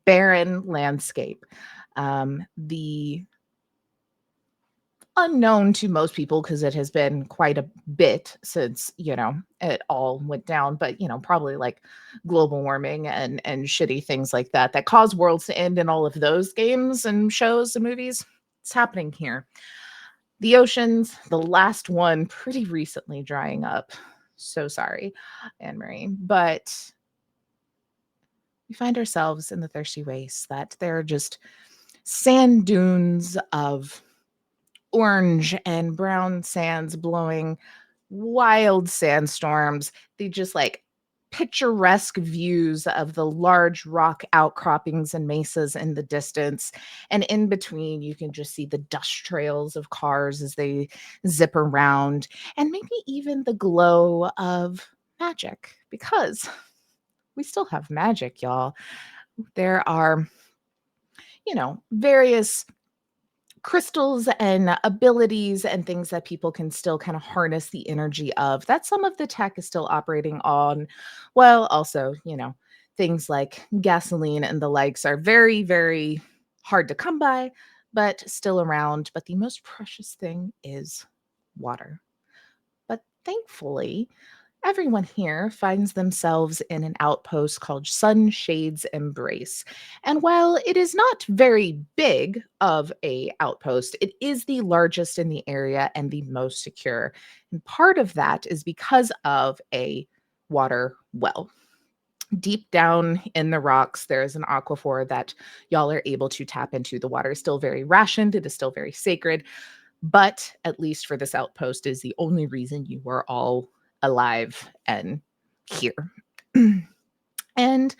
barren landscape. The unknown to most people because it has been quite a bit since it all went down, but probably like global warming and shitty things like that that cause worlds to end in all of those games and shows and movies. It's happening here. The oceans, the last one pretty recently drying up. So sorry, Anne Marie, but we find ourselves in the thirsty wastes that there are just sand dunes of orange and brown sands blowing wild sandstorms. They just like picturesque views of the large rock outcroppings and mesas in the distance. And in between, you can just see the dust trails of cars as they zip around, and maybe even the glow of magic, because we still have magic, y'all. There are, various crystals and abilities and things that people can still kind of harness the energy of, that some of the tech is still operating on. Well, also, things like gasoline and the likes are very, very hard to come by, but still around. But the most precious thing is water. But thankfully, everyone here finds themselves in an outpost called Sunshade's Embrace. And while it is not very big of a outpost, it is the largest in the area and the most secure. And part of that is because of a water well. Deep down in the rocks, there is an aquifer that y'all are able to tap into. The water is still very rationed, it is still very sacred, but at least for this outpost is the only reason you are all alive and here. And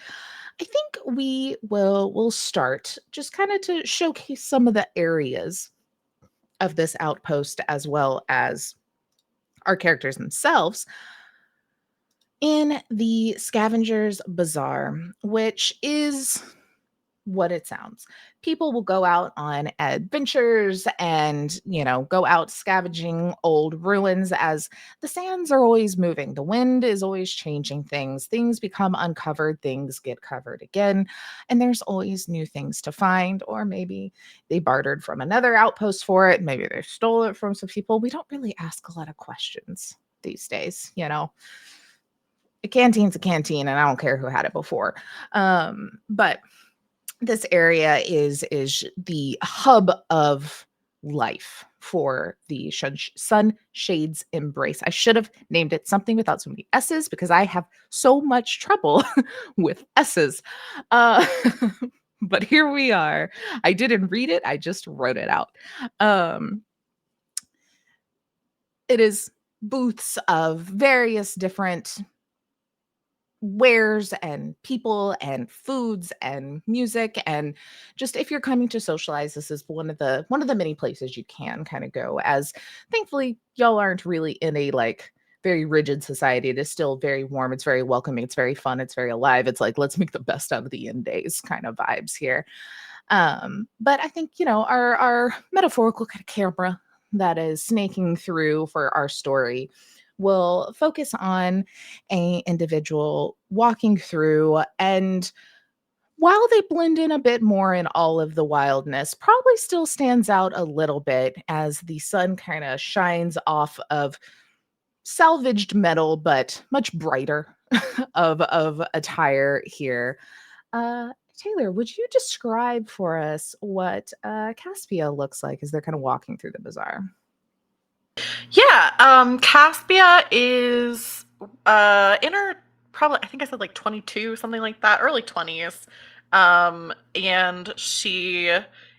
I think we'll start just kind of to showcase some of the areas of this outpost as well as our characters themselves in the Scavengers Bazaar, which is what it sounds. People will go out on adventures and, go out scavenging old ruins as the sands are always moving. The wind is always changing things. Things become uncovered, things get covered again, and there's always new things to find. Or maybe they bartered from another outpost for it. Maybe they stole it from some people. We don't really ask a lot of questions these days. A canteen's a canteen, and I don't care who had it before. But this area is the hub of life for the Sunshade's Embrace. I should have named it something without so many S's because I have so much trouble with S's. Uh, but here we are. I didn't read it, I just wrote it out. Um, it is booths of various different wares and people and foods and music, and just if you're coming to socialize, this is one of the many places you can kind of go, as thankfully y'all aren't really in a like very rigid society. It is still very warm, it's very welcoming, it's very fun, it's very alive. It's like, let's make the best out of the end days kind of vibes here. But I think our metaphorical kind of camera that is snaking through for our story will focus on a individual walking through, and while they blend in a bit more in all of the wildness, probably still stands out a little bit as the sun kind of shines off of salvaged metal but much brighter of attire here. Taylor, would you describe for us what Caspia looks like as they're kind of walking through the bazaar? Yeah, Caspia is in her probably, I think I said like 22, something like that, early 20s. And she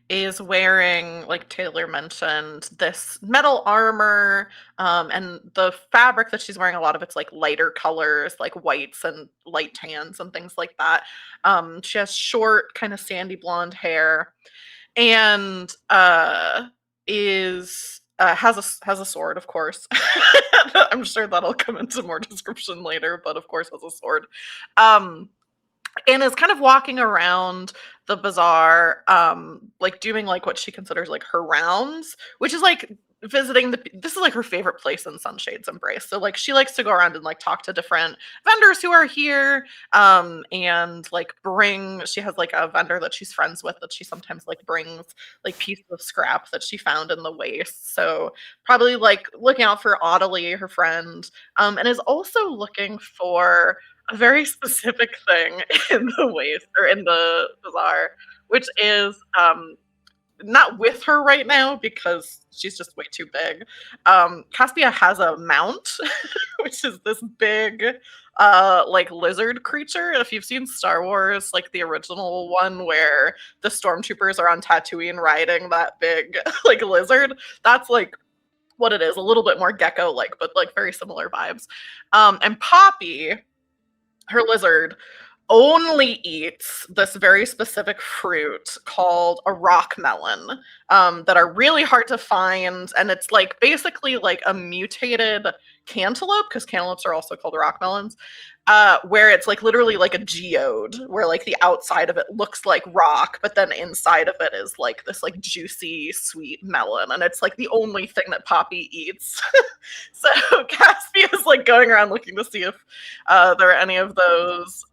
is wearing, like Taylor mentioned, this metal armor, and the fabric that she's wearing, a lot of it's like lighter colors, like whites and light tans and things like that. She has short, kind of sandy blonde hair, and is has a sword, of course. I'm sure that'll come into more description later, but of course has a sword. Um, and is kind of walking around the bazaar, like doing like what she considers like her rounds, which is like visiting this is like her favorite place in Sunshade's Embrace. So like she likes to go around and like talk to different vendors who are here, and like she has like a vendor that she's friends with that she sometimes like brings like pieces of scrap that she found in the waste. So probably like looking out for Audley, her friend, and is also looking for a very specific thing in the waste or in the bazaar, which is not with her right now because she's just way too big. Caspia has a mount, which is this big, like lizard creature. If you've seen Star Wars, like the original one where the stormtroopers are on Tatooine riding that big like lizard, that's like what it is. A little bit more gecko-like, but like very similar vibes. And Poppy, her lizard, only eats this very specific fruit called a rock melon, that are really hard to find. And it's like basically like a mutated cantaloupe, because cantaloupes are also called rock melons, where it's like literally like a geode, where like the outside of it looks like rock, but then inside of it is like this like juicy, sweet melon. And it's like the only thing that Poppy eats. So Caspia is like going around looking to see if there are any of those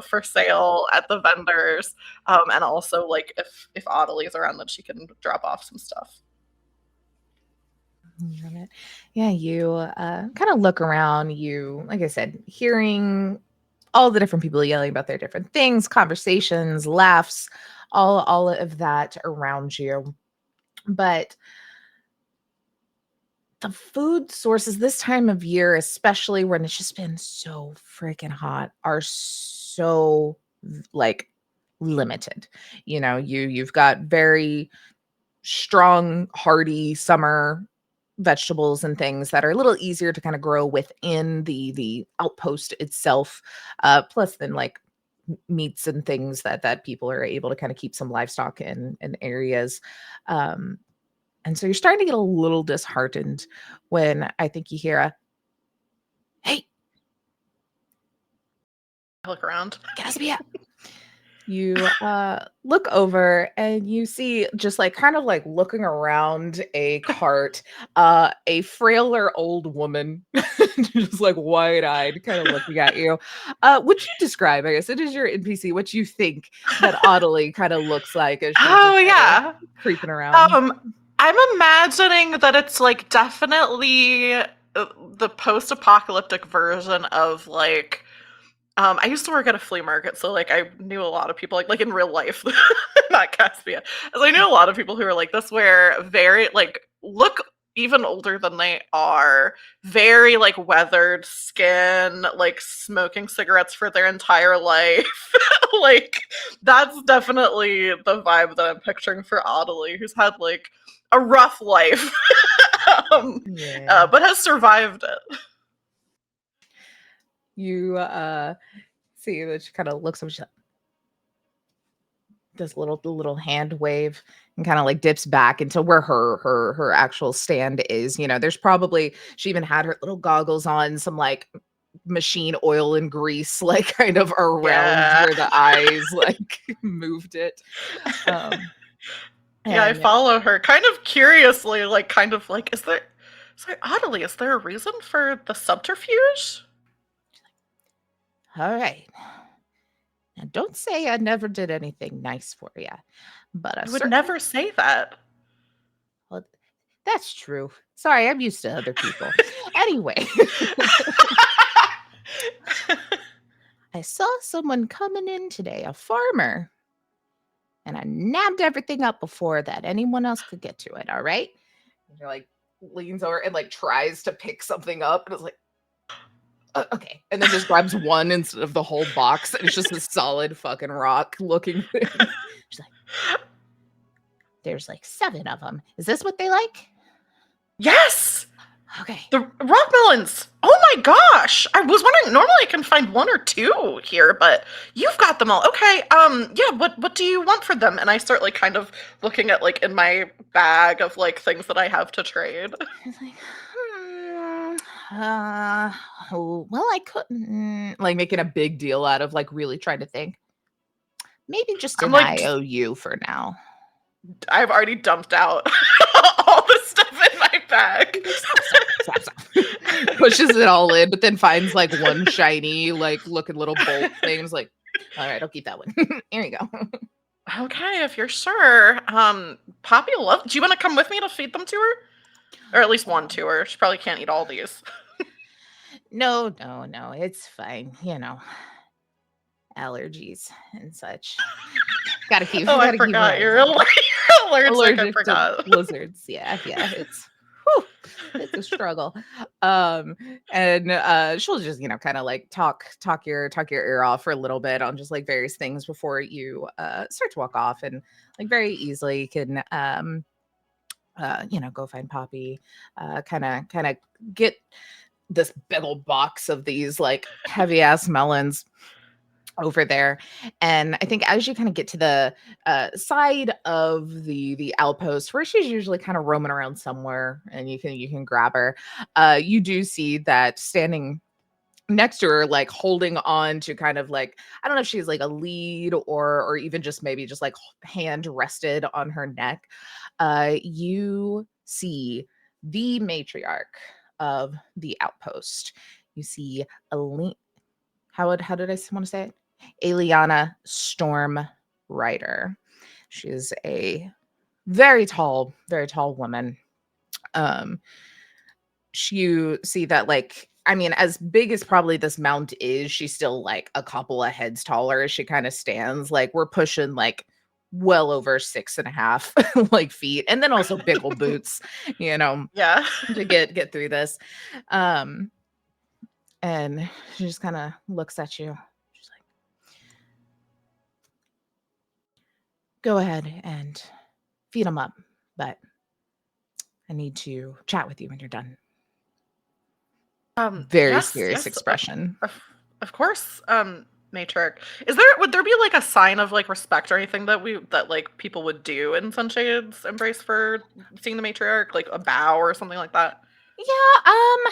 for sale at the vendors, and also like if Audley is around, that she can drop off some stuff. Love it. Yeah, you kind of look around, you, like I said, hearing all the different people yelling about their different things, conversations, laughs, all of that around you. But the food sources this time of year, especially when it's just been so freaking hot, are so like limited. You've got very strong, hardy summer vegetables and things that are a little easier to kind of grow within the outpost itself. Plus then like meats and things that people are able to kind of keep some livestock in areas. And so you're starting to get a little disheartened when I think you hear hey, I look around. Gatsby. You look over and you see, just like kind of like looking around a cart, a frailer old woman, just like wide-eyed, kind of looking at you. Would you describe, I guess it is your NPC, what you think that Audley kind of looks like as she's just Oh kind of yeah. creeping around? I'm imagining that it's like definitely the post-apocalyptic version of like I used to work at a flea market, so like I knew a lot of people like in real life, not Caspia. So I knew a lot of people who were like this, where very like look even older than they are, very like weathered skin, like smoking cigarettes for their entire life. Like that's definitely the vibe that I'm picturing for Audley, who's had like a rough life, um, Yeah. but has survived it. You see that she kind of looks over, she does little hand wave and kind of like dips back into where her actual stand is. There's probably, she even had her little goggles on, some like machine oil and grease like kind of around Yeah. where the eyes like moved it. Um Yeah, I and follow her kind of curiously, like kind of like, sorry, Audley, is there a reason for the subterfuge? all right. Now don't say I never did anything nice for you, but I You would certainly, never say that. well, that's true. Sorry, I'm used to other people. Anyway, I saw someone coming in today, a farmer, and I nabbed everything up before that anyone else could get to it. All right. And you're like leans over and like tries to pick something up, and it's like, okay," and then just grabs one instead of the whole box, and it's just a solid fucking rock looking thing. She's like, "There's like 7 of them. Is this what they like?" Yes! Okay. The rock melons! Oh my gosh! I was wondering, normally I can find 1 or 2 here, but you've got them all. Okay, yeah, what do you want for them? And I start like kind of looking at like in my bag of like things that I have to trade. It's like, oh, well, I couldn't, like making a big deal out of like really trying to think. Maybe just I'm an like, IOU for now. I've already dumped out all the stuff in my back. He's like, stop. Pushes it all in, but then finds like one shiny, like looking little bolt things. Like, all right, I'll keep that one. Here you go. Okay, if you're sure. Poppy love. Do you want to come with me to feed them to her, or at least one to her? She probably can't eat all these. No, it's fine. Allergies and such. Gotta keep, Oh, I gotta keep her forgot. eyes You're on. allergic. I Allergic to forgot. lizards. Yeah, whew, it's a struggle. And she'll just, kind of like talk your ear off for a little bit on just like various things before you start to walk off, and like very easily can go find Poppy, kind of get this big old box of these like heavy ass melons over there. And I think as you kind of get to the side of the outpost where she's usually kind of roaming around somewhere, and you can grab her, you do see that standing next to her, like holding on to kind of like, I don't know if she's like a lead or even just maybe just like hand rested on her neck. You see the matriarch of the outpost. You see a how did I want to say it? Aliana Storm Rider. She is a very tall woman. Um, you see that, like, I mean, as big as probably this mount is, she's still like a couple of heads taller as she kind of stands. Like, we're pushing like well over 6.5 like feet, and then also big old boots, you know, Yeah. to get through this. Um, and she just kind of looks at you. She's like, go ahead and feed them up, but I need to chat with you when you're done. Very Yes, serious yes, expression. of course. Matriarch. Would there be like a sign of like respect or anything that like people would do in Sunshade's embrace for seeing the matriarch, like a bow or something like that? Yeah, I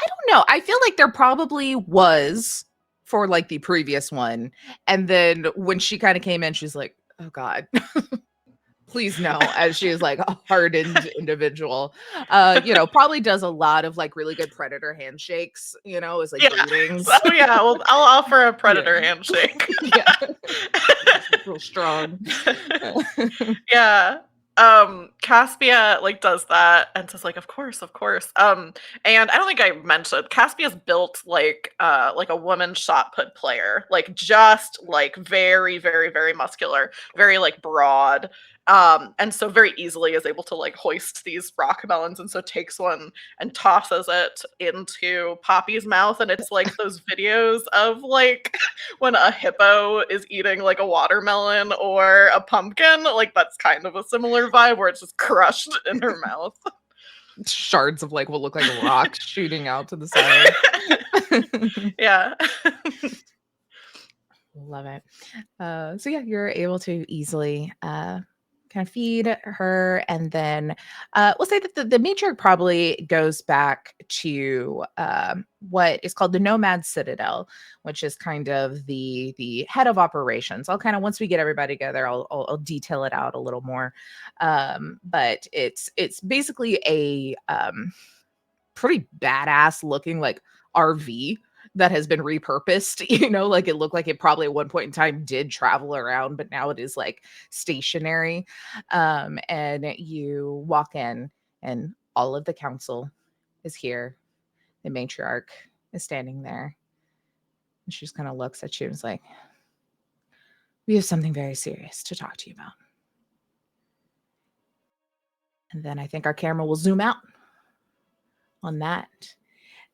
don't know. I feel like there probably was for like the previous one. And then when she kind of came in, she's like, oh God, please no, as she is like a hardened individual. Probably does a lot of like really good predator handshakes, as like Yeah. greetings. Oh yeah. Well, I'll offer a Yeah. predator handshake. Yeah. Just like real strong. Yeah. Caspia like does that and says like, of course, of course. And I don't think I mentioned Caspia's built like a woman shot put player, like just like very, very, very muscular, very like broad. And so very easily is able to like hoist these rock melons, and so takes one and tosses it into Poppy's mouth, and it's like those videos of like when a hippo is eating like a watermelon or a pumpkin, like that's kind of a similar vibe where it's just crushed in her mouth. Shards of like what look like rocks shooting out to the side. Yeah. Love it. So yeah, you're able to easily kind of feed her, and then we'll say that the matriarch probably goes back to what is called the Nomad Citadel, which is kind of the head of operations. I'll kind of, once we get everybody together, I'll detail it out a little more. But it's basically a pretty badass looking like RV that has been repurposed, like it looked like it probably at one point in time did travel around, but now it is like stationary. And you walk in, and all of the council is here. The matriarch is standing there, and she just kind of looks at you and is like, we have something very serious to talk to you about. And then I think our camera will zoom out on that.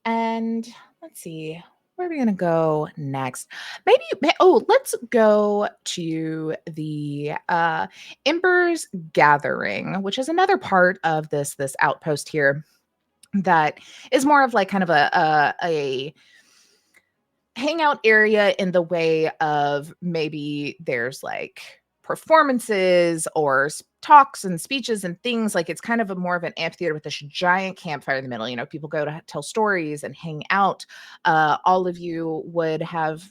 And let's see, where are we going to go next? Let's go to the Embers Gathering, which is another part of this outpost here that is more of like kind of a hangout area, in the way of maybe there's like performances or talks and speeches and things. Like, it's kind of a more of an amphitheater with this giant campfire in the middle. People go to tell stories and hang out. All of you would have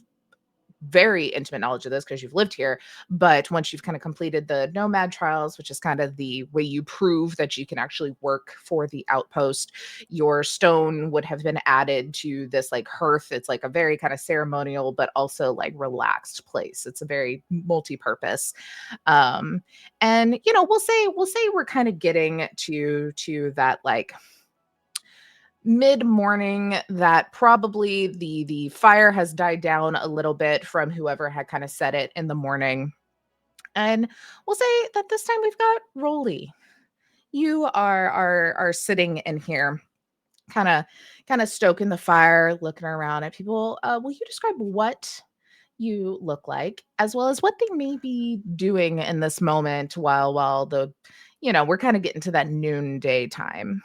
very intimate knowledge of this because you've lived here. But once you've kind of completed the nomad trials, which is kind of the way you prove that you can actually work for the outpost, your stone would have been added to this like hearth. It's like a very kind of ceremonial, but also like relaxed place. It's a very multi-purpose. Um, and we'll say we're kind of getting to that like mid-morning that probably the fire has died down a little bit from whoever had kind of set it in the morning. And we'll say that this time we've got Rolly. You are sitting in here kind of stoking the fire, looking around at people. Will you describe what you look like as well as what they may be doing in this moment while the we're kind of getting to that noonday time.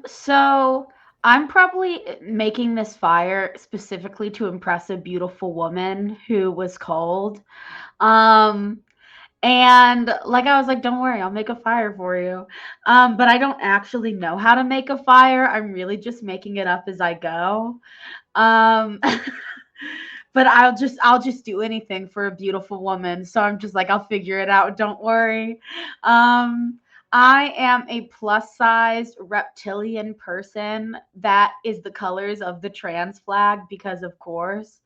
So I'm probably making this fire specifically to impress a beautiful woman who was cold. Um, and like I was like, don't worry, I'll make a fire for you. But I don't actually know how to make a fire. I'm really just making it up as I go. Um, but I'll just do anything for a beautiful woman. So I'm just like, I'll figure it out. Don't worry. Um, I am a plus sized reptilian person that is the colors of the trans flag because of course.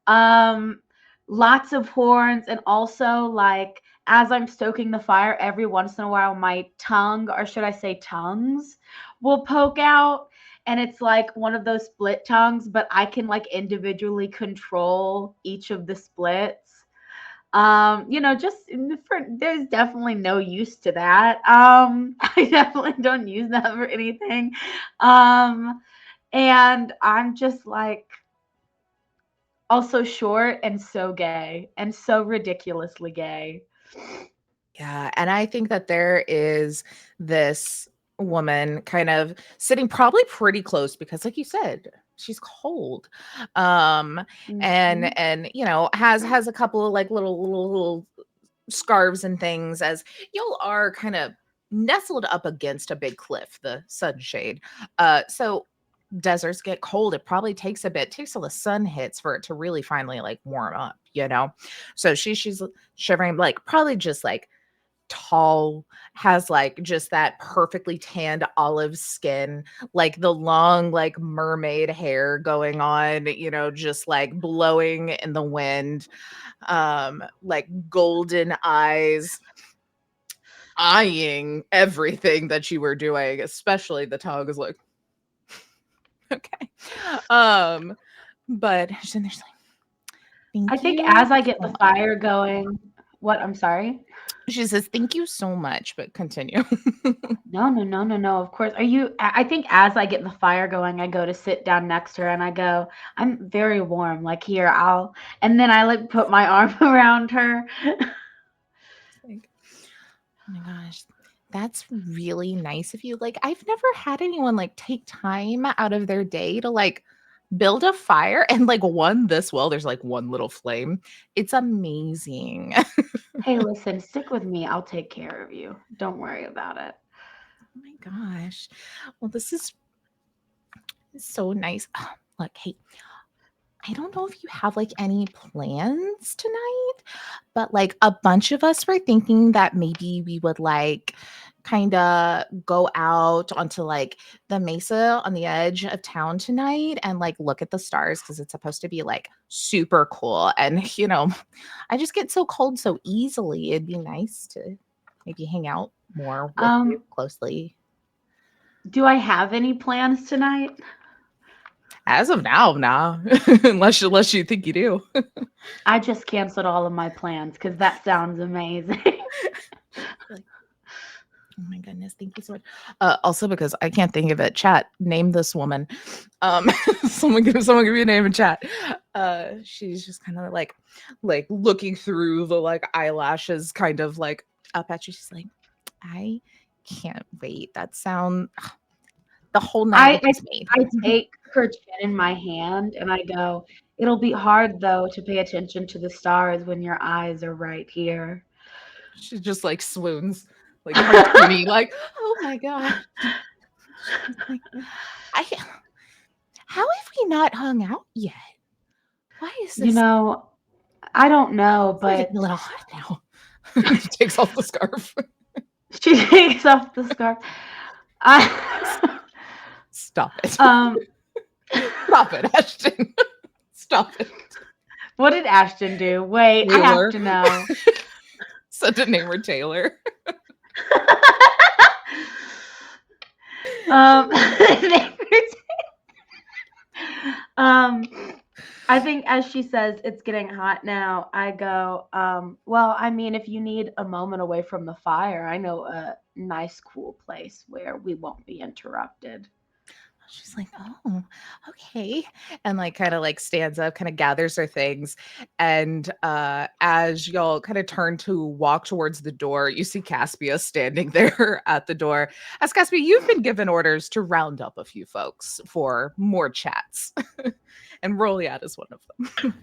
Um, Lots of horns, and also like as I'm stoking the fire, every once in a while my tongue, or should I say tongues, will poke out. And it's like one of those split tongues, but I can like individually control each of the splits. Just there's definitely no use to that. I definitely don't use that for anything. Um, and I'm just like also short and so gay and so ridiculously gay. Yeah, and I think that there is this woman kind of sitting probably pretty close because like you said, she's cold. Um Mhm. and has a couple of like little scarves and things as y'all are kind of nestled up against a big cliff, the sunshade. So deserts get cold. It probably takes a bit, takes till the sun hits for it to really finally like warm up. So she's shivering, like probably just like tall, has like just that perfectly tanned olive skin, like the long like mermaid hair going on, just like blowing in the wind, like golden eyes eyeing everything that you were doing, especially the tongue is like okay. Um but then there's like, I thank think you as I get so the much. fire going, what? I'm sorry. She says, thank you so much, but continue. No, no, no, no, no. Of course. I think as I get the fire going, I go to sit down next to her and I go, I'm very warm. Like here, and then I like put my arm around her. Like, oh my gosh, that's really nice of you. Like, I've never had anyone like take time out of their day to like build a fire and like one this well. There's like one little flame. It's amazing. Hey, listen, stick with me. I'll take care of you. Don't worry about it. Oh my gosh. Well, this is so nice. Look, hey, I don't know if you have like any plans tonight, but like a bunch of us were thinking that maybe we would like kind of go out onto like the mesa on the edge of town tonight and like look at the stars because it's supposed to be like super cool. And, I just get so cold so easily. It'd be nice to maybe hang out more with you Um, closely. do I have any plans tonight? As of now, nah. unless you think you do. I just canceled all of my plans because that sounds amazing. Like, oh my goodness, thank you so much. Also because I can't think of it. Chat, name this woman. Um, someone give me a name in chat. She's just kind of like looking through the like eyelashes, kind of like up at you. She's like, I can't wait. That sound the whole night I, was I just made. I take her chin in my hand and I go, it'll be hard though to pay attention to the stars when your eyes are right here. She just like swoons, like cartoony, like, oh my gosh. She's like, I how have we not hung out yet? Why is You this? know, I don't know, We're but getting a little hot now. She takes off the scarf. she takes off the scarf. I, Stop it. um, Stop it, Ashton. Stop it. what did Ashton do? Wait, I have Taylor. to know. Said to name her Taylor. um, I think as she says, it's getting hot now, I go, well, I mean, if you need a moment away from the fire, I know a nice, cool place where we won't be interrupted. She's like, oh, okay. And like kind of like stands up, kind of gathers her things. And as y'all kind of turn to walk towards the door, you see Caspia standing there at the door. As Caspia, you've been given orders to round up a few folks for more chats. And Roliat is one of them.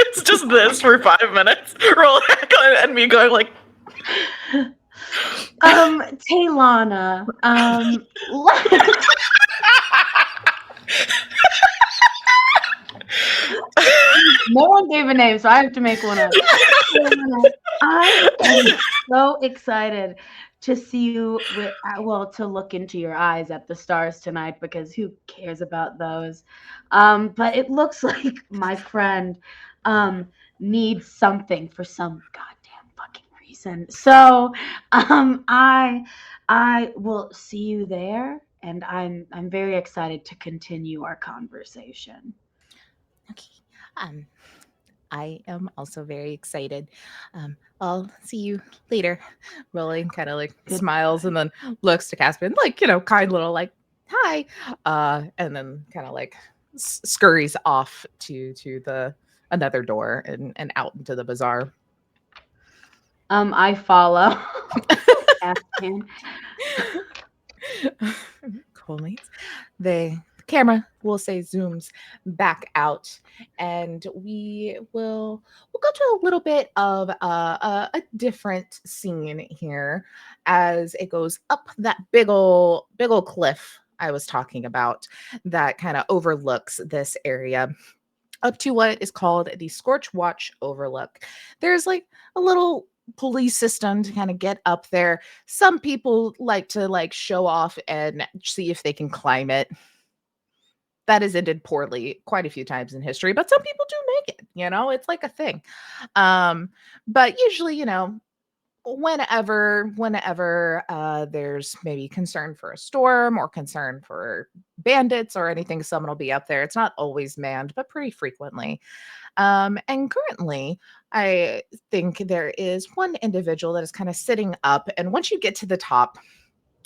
It's just this for 5 minutes. Roll and me going like, Taylana, no one gave a name, so I have to make one up. I am so excited to see you to look into your eyes at the stars tonight, because who cares about those? But it looks like my friend needs something for some goddamn fucking reason. So I will see you there, and I'm very excited to continue our conversation. Okay. I am also very excited. I'll see you later. Rolling kind of like Good. smiles and then looks to Caspian, like, kind little like, hi. And then kind of like scurries off to the another door and out into the bazaar. I follow. Ashton. Cool mates. The camera will say zooms back out, and we'll go to a little bit of a different scene here as it goes up that big ol' cliff I was talking about that kind of overlooks this area up to what is called the Scorch Watch Overlook. There's like a little police system to kind of get up there. Some people like to like show off and see if they can climb it. That has ended poorly quite a few times in history, but some people do make it, it's like a thing. But usually, whenever there's maybe concern for a storm or concern for bandits or anything, someone will be up there. It's not always manned, but pretty frequently. And currently, I think there is one individual that is kind of sitting up, and once you get to the top,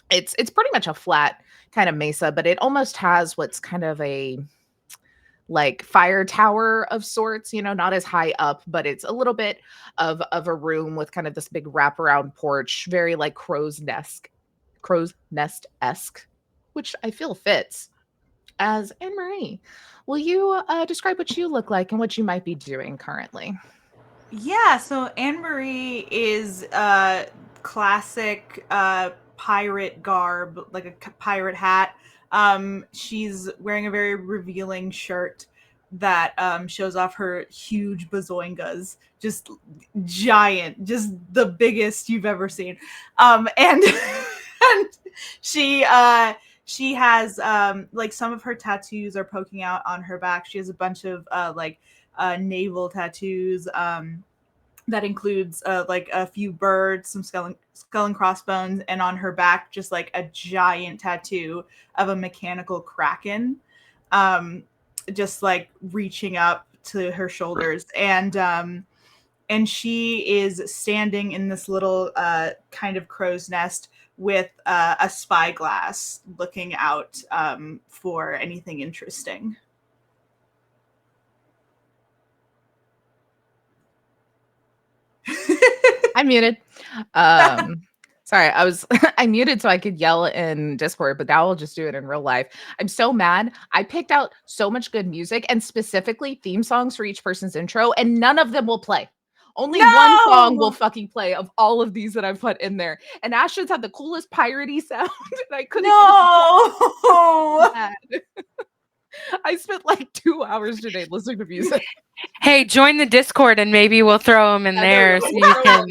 it's pretty much a flat kind of mesa, but it almost has what's kind of a like fire tower of sorts, not as high up, but it's a little bit of a room with kind of this big wraparound porch, very like crow's nest-esque, which I feel fits. As Anne-Marie, will you describe what you look like and what you might be doing currently? Yeah, so Anne Marie is classic pirate garb, like a pirate hat. She's wearing a very revealing shirt that shows off her huge bazoingas, just giant, just the biggest you've ever seen. And and she has like some of her tattoos are poking out on her back. She has a bunch of naval tattoos. That includes like a few birds, some skull and crossbones, and on her back, just like a giant tattoo of a mechanical kraken, just like reaching up to her shoulders. And she is standing in this little kind of crow's nest with a spyglass, looking out for anything interesting. I'm muted. Sorry, I muted so I could yell in Discord, but now I'll just do it in real life. I'm so mad. I picked out so much good music and specifically theme songs for each person's intro, and none of them will play. Only one song will fucking play of all of these that I've put in there. And Ashton's had the coolest piratey sound, and I couldn't. No. I spent like 2 hours today listening to music. Hey, join the Discord and maybe we'll throw them in there so you can.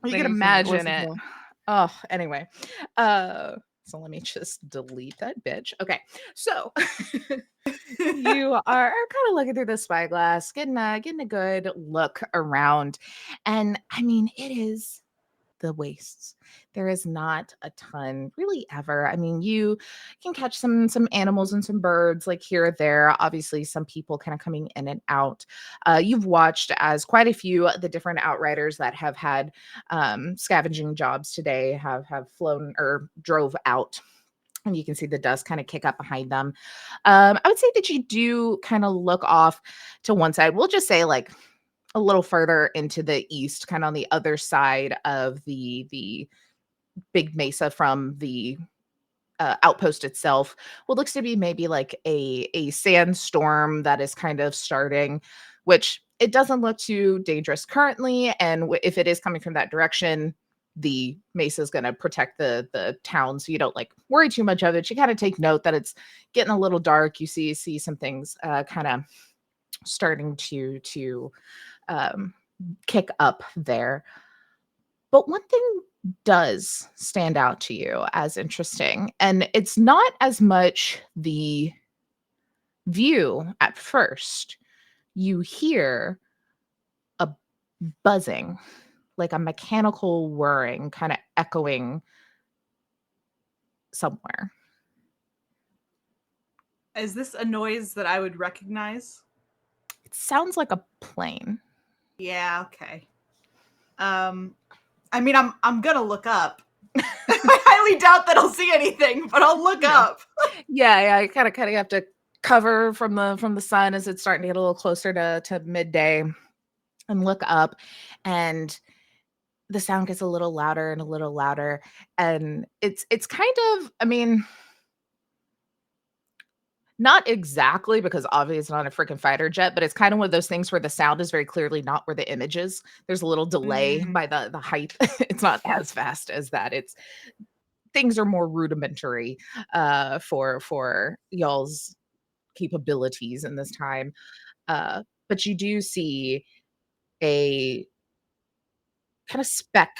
You can then imagine listen it. to 'em. Oh, anyway. So let me just delete that bitch. Okay. So you are kind of looking through the spyglass, getting a good look around. And I mean, it is the wastes. There is not a ton really ever. I mean, you can catch some animals and some birds like here or there. Obviously, some people kind of coming in and out. You've watched as quite a few of the different outriders that have had scavenging jobs today have flown or drove out. And you can see the dust kind of kick up behind them. I would say that you do kind of look off to one side. We'll just say like a little further into the east, kind of on the other side of the big mesa from the outpost itself. What looks to be maybe like a sandstorm that is kind of starting, which it doesn't look too dangerous currently. And if it is coming from that direction, the mesa is going to protect the town, so you don't like worry too much of it. You kind of take note that it's getting a little dark. You see some things kind of starting to kick up there. But one thing does stand out to you as interesting, and it's not as much the view at first. You hear a buzzing, like a mechanical whirring, kind of echoing somewhere. Is this a noise that I would recognize? It sounds like a plane. Yeah, okay. I mean, I'm gonna look up. I highly doubt that I'll see anything, but I'll look up. Yeah, you kind of have to cover from the sun as it's starting to get a little closer to midday, and look up, and the sound gets a little louder and a little louder, and it's kind of, I mean, not exactly, because obviously it's not a freaking fighter jet, but it's kind of one of those things where the sound is very clearly not where the image is. There's a little delay by the height. It's not as fast as that. It's things are more rudimentary for y'all's capabilities in this time. But you do see a kind of speck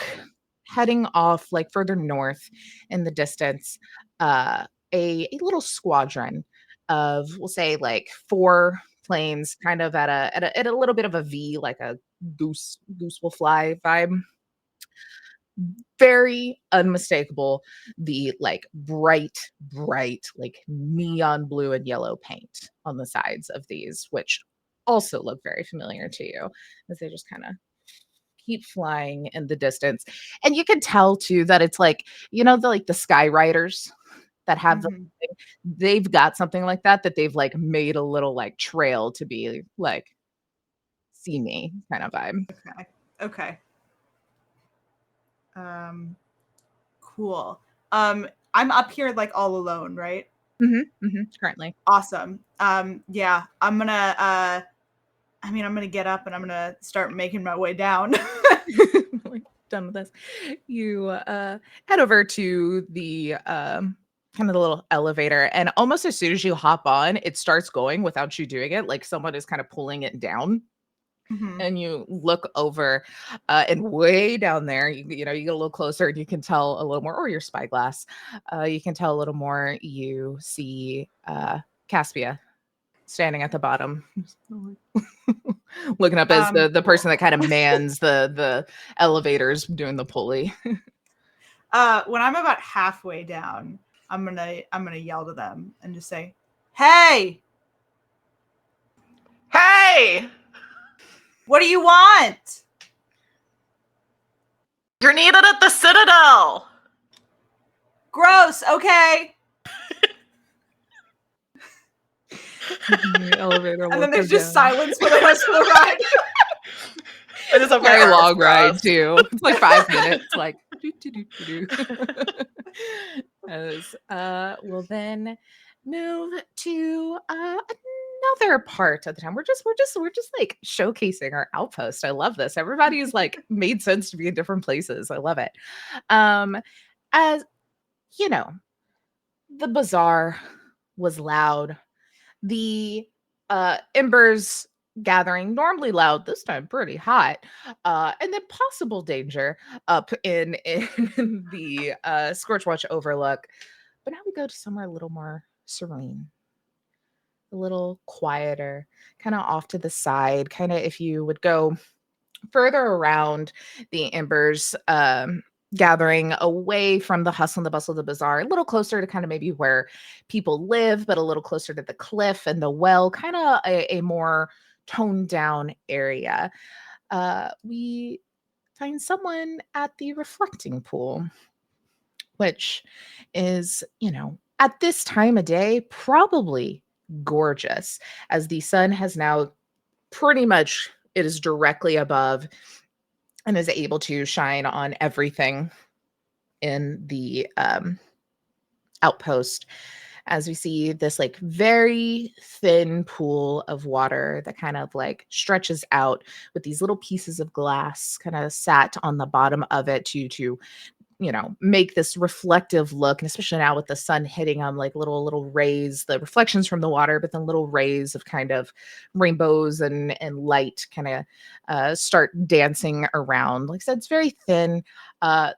heading off like further north in the distance, a little squadron of, we'll say, like 4 planes kind of at a little bit of a V, like a goose will fly vibe. Very unmistakable, the like bright like neon blue and yellow paint on the sides of these, which also look very familiar to you as they just kind of keep flying in the distance. And you can tell too that it's like, the like the sky riders that have Mhm. they've got something like that they've like made a little like trail to be like, see me kind of vibe. Okay. Cool. I'm up here like all alone, right? Currently. Awesome. Yeah, I'm gonna I'm gonna get up and I'm gonna start making my way down. Like, done with this. You head over to the kind of the little elevator, and almost as soon as you hop on, it starts going without you doing it, like someone is kind of pulling it down. Mhm. And you look over, and way down there, you know, you get a little closer and you can tell a little more, or your spyglass, you can tell a little more. You see Caspia standing at the bottom, looking up as the Cool. person that kind of mans the elevators doing the pulley. When I'm about halfway down, I'm gonna yell to them and just say, "Hey, Hey! what do you want?" You're needed at the Citadel! Gross. Okay. The elevator And then will there's go just down. silence for the rest of the ride. It is a Very long ride gross. too. It's like 5 minutes. Like doo, doo, doo, doo, doo. As we'll then move to another part of the time. We're just like showcasing our outpost. I love this. Everybody's like made sense to be in different places. I love it. As you know, the bazaar was loud. The embers gathering, normally loud, this time pretty hot, and then possible danger up in the Scorchwatch Overlook. But now we go to somewhere a little more serene, a little quieter, kind of off to the side. Kind of if you would go further around the embers, gathering away from the hustle and the bustle of the bazaar, a little closer to kind of maybe where people live, but a little closer to the cliff and the well, kind of a more toned down area. We find someone at the reflecting pool, which is, at this time of day, probably gorgeous, as the sun has now pretty much, it is directly above and is able to shine on everything in the outpost, as we see this like very thin pool of water that kind of like stretches out with these little pieces of glass kind of sat on the bottom of it to make this reflective look. And especially now with the sun hitting on like little rays, the reflections from the water, but then little rays of kind of rainbows and light kind of start dancing around. Like I said, it's very thin.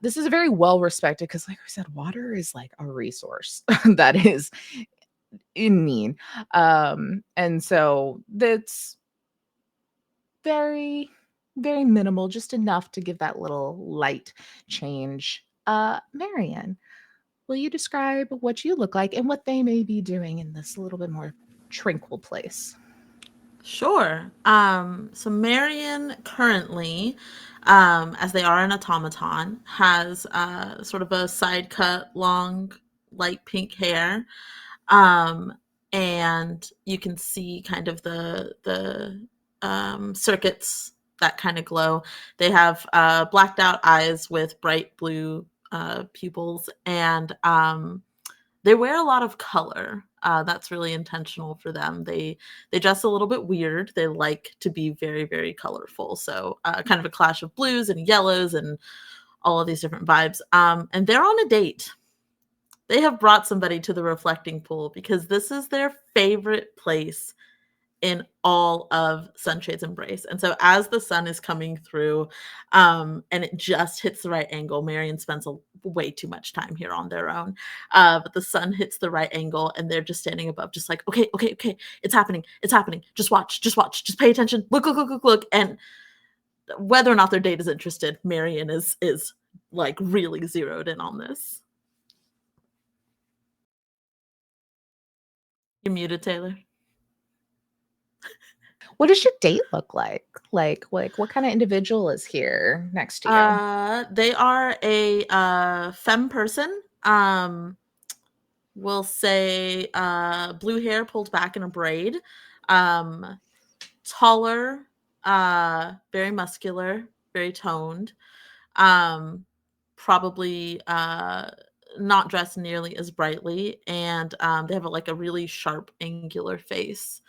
This is a very well respected, because like I said, water is like a resource that is in need. And so that's very, very minimal, just enough to give that little light change. Marion, will you describe what you look like and what they may be doing in this little bit more tranquil place? Sure. So Marion currently, as they are an automaton, has sort of a side cut, long, light pink hair. And you can see kind of the circuits that kind of glow. They have blacked out eyes with bright blue pupils, and they wear a lot of color. That's really intentional for them. They dress a little bit weird. They like to be very, very colorful. So kind of a clash of blues and yellows and all of these different vibes. And they're on a date. They have brought somebody to the reflecting pool because this is their favorite place in all of Sunshade's Embrace. And so as the sun is coming through, and it just hits the right angle, Marion spends way too much time here on their own. But the sun hits the right angle and they're just standing above, just like, okay, it's happening. Just watch, just pay attention. Look. And whether or not their date is interested, Marion is like really zeroed in on this. You're muted, Taylor. What does your date look like? Like what kind of individual is here next to you? They are a femme person. We'll say blue hair pulled back in a braid. Taller, very muscular, very toned. Probably not dressed nearly as brightly, and they have like a really sharp, angular face.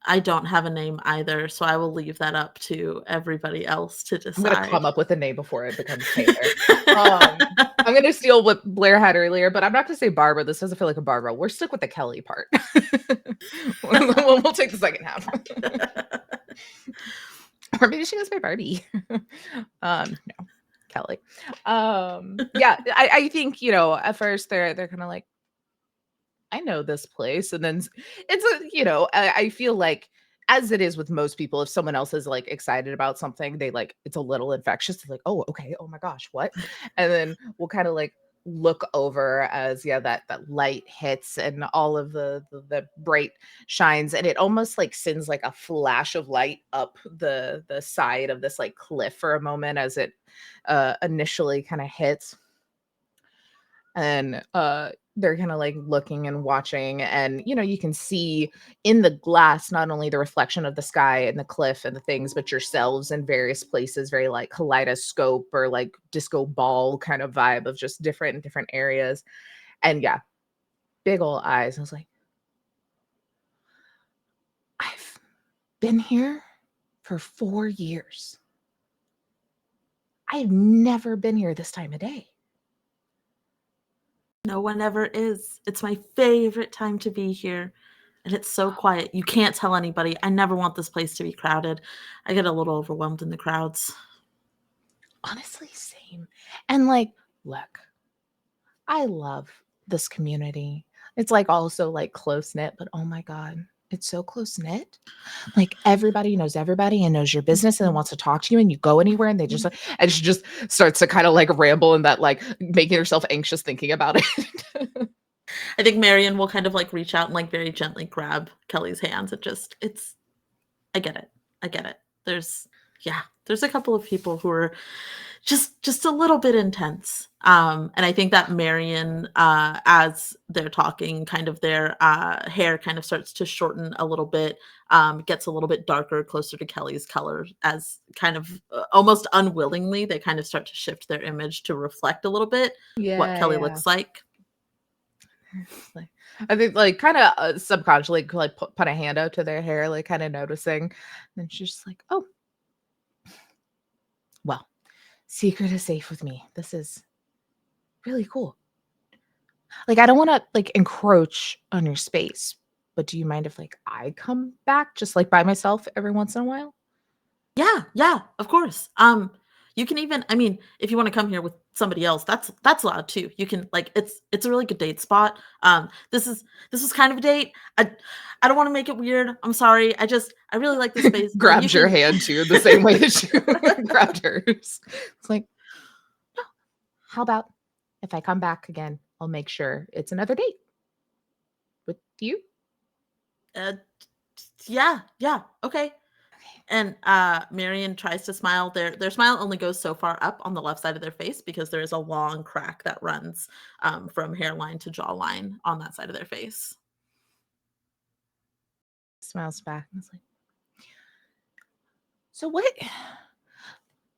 I don't have a name either, so I will leave that up to everybody else to decide. I'm gonna come up with a name before it becomes Taylor. I'm gonna steal what Blair had earlier, but I'm not gonna say Barbara. This doesn't feel like a Barbara. We're stuck with the Kelly part. We'll take the second half. Or maybe she goes by Barbie. No, Kelly. Yeah, I think, at first they're kind of like, I know this place. And then I feel like, as it is with most people, if someone else is like excited about something, they like, it's a little infectious. It's like, oh, okay. Oh my gosh, what? And then we'll kind of like look over as that light hits and all of the bright shines, and it almost like sends like a flash of light up the side of this like cliff for a moment as it initially kind of hits. And they're kind of like looking and watching, and you can see in the glass not only the reflection of the sky and the cliff and the things, but yourselves in various places, very like kaleidoscope or like disco ball kind of vibe of just different areas. And big old eyes. I was like, I've been here for 4 years. I've never been here this time of day. No one ever is. It's my favorite time to be here. And it's so quiet. You can't tell anybody. I never want this place to be crowded. I get a little overwhelmed in the crowds. Honestly, same. And like, look, I love this community. It's like also like close knit, but oh my God, it's so close knit. Like everybody knows everybody and knows your business and then wants to talk to you, and you go anywhere and they just like, and she just starts to kind of like ramble and that like making herself anxious thinking about it. I think Marion will kind of like reach out and like very gently grab Kelly's hands and I get it. I get it. There's a couple of people who are just a little bit intense. And I think that Marion, as they're talking, kind of their hair kind of starts to shorten a little bit, gets a little bit darker, closer to Kelly's color, as kind of almost unwillingly, they kind of start to shift their image to reflect a little bit what Kelly looks like. Like, I think like kind of subconsciously like put a hand out to their hair, like kind of noticing. And then she's just like, oh, well, secret is safe with me. This is really cool. Like, I don't want to like encroach on your space, but do you mind if like I come back just like by myself every once in a while? Yeah, of course. You can even, I mean, if you want to come here with somebody else, that's allowed too. You can like it's a really good date spot. This is kind of a date. I don't want to make it weird. I'm sorry. I really like this space. Grabs your hand too, the same way that you grabbed hers. It's like, no. How about if I come back again, I'll make sure it's another date with you. Yeah, okay. And Marion tries to smile. Their smile only goes so far up on the left side of their face because there is a long crack that runs from hairline to jawline on that side of their face. Smiles back and is like, so what?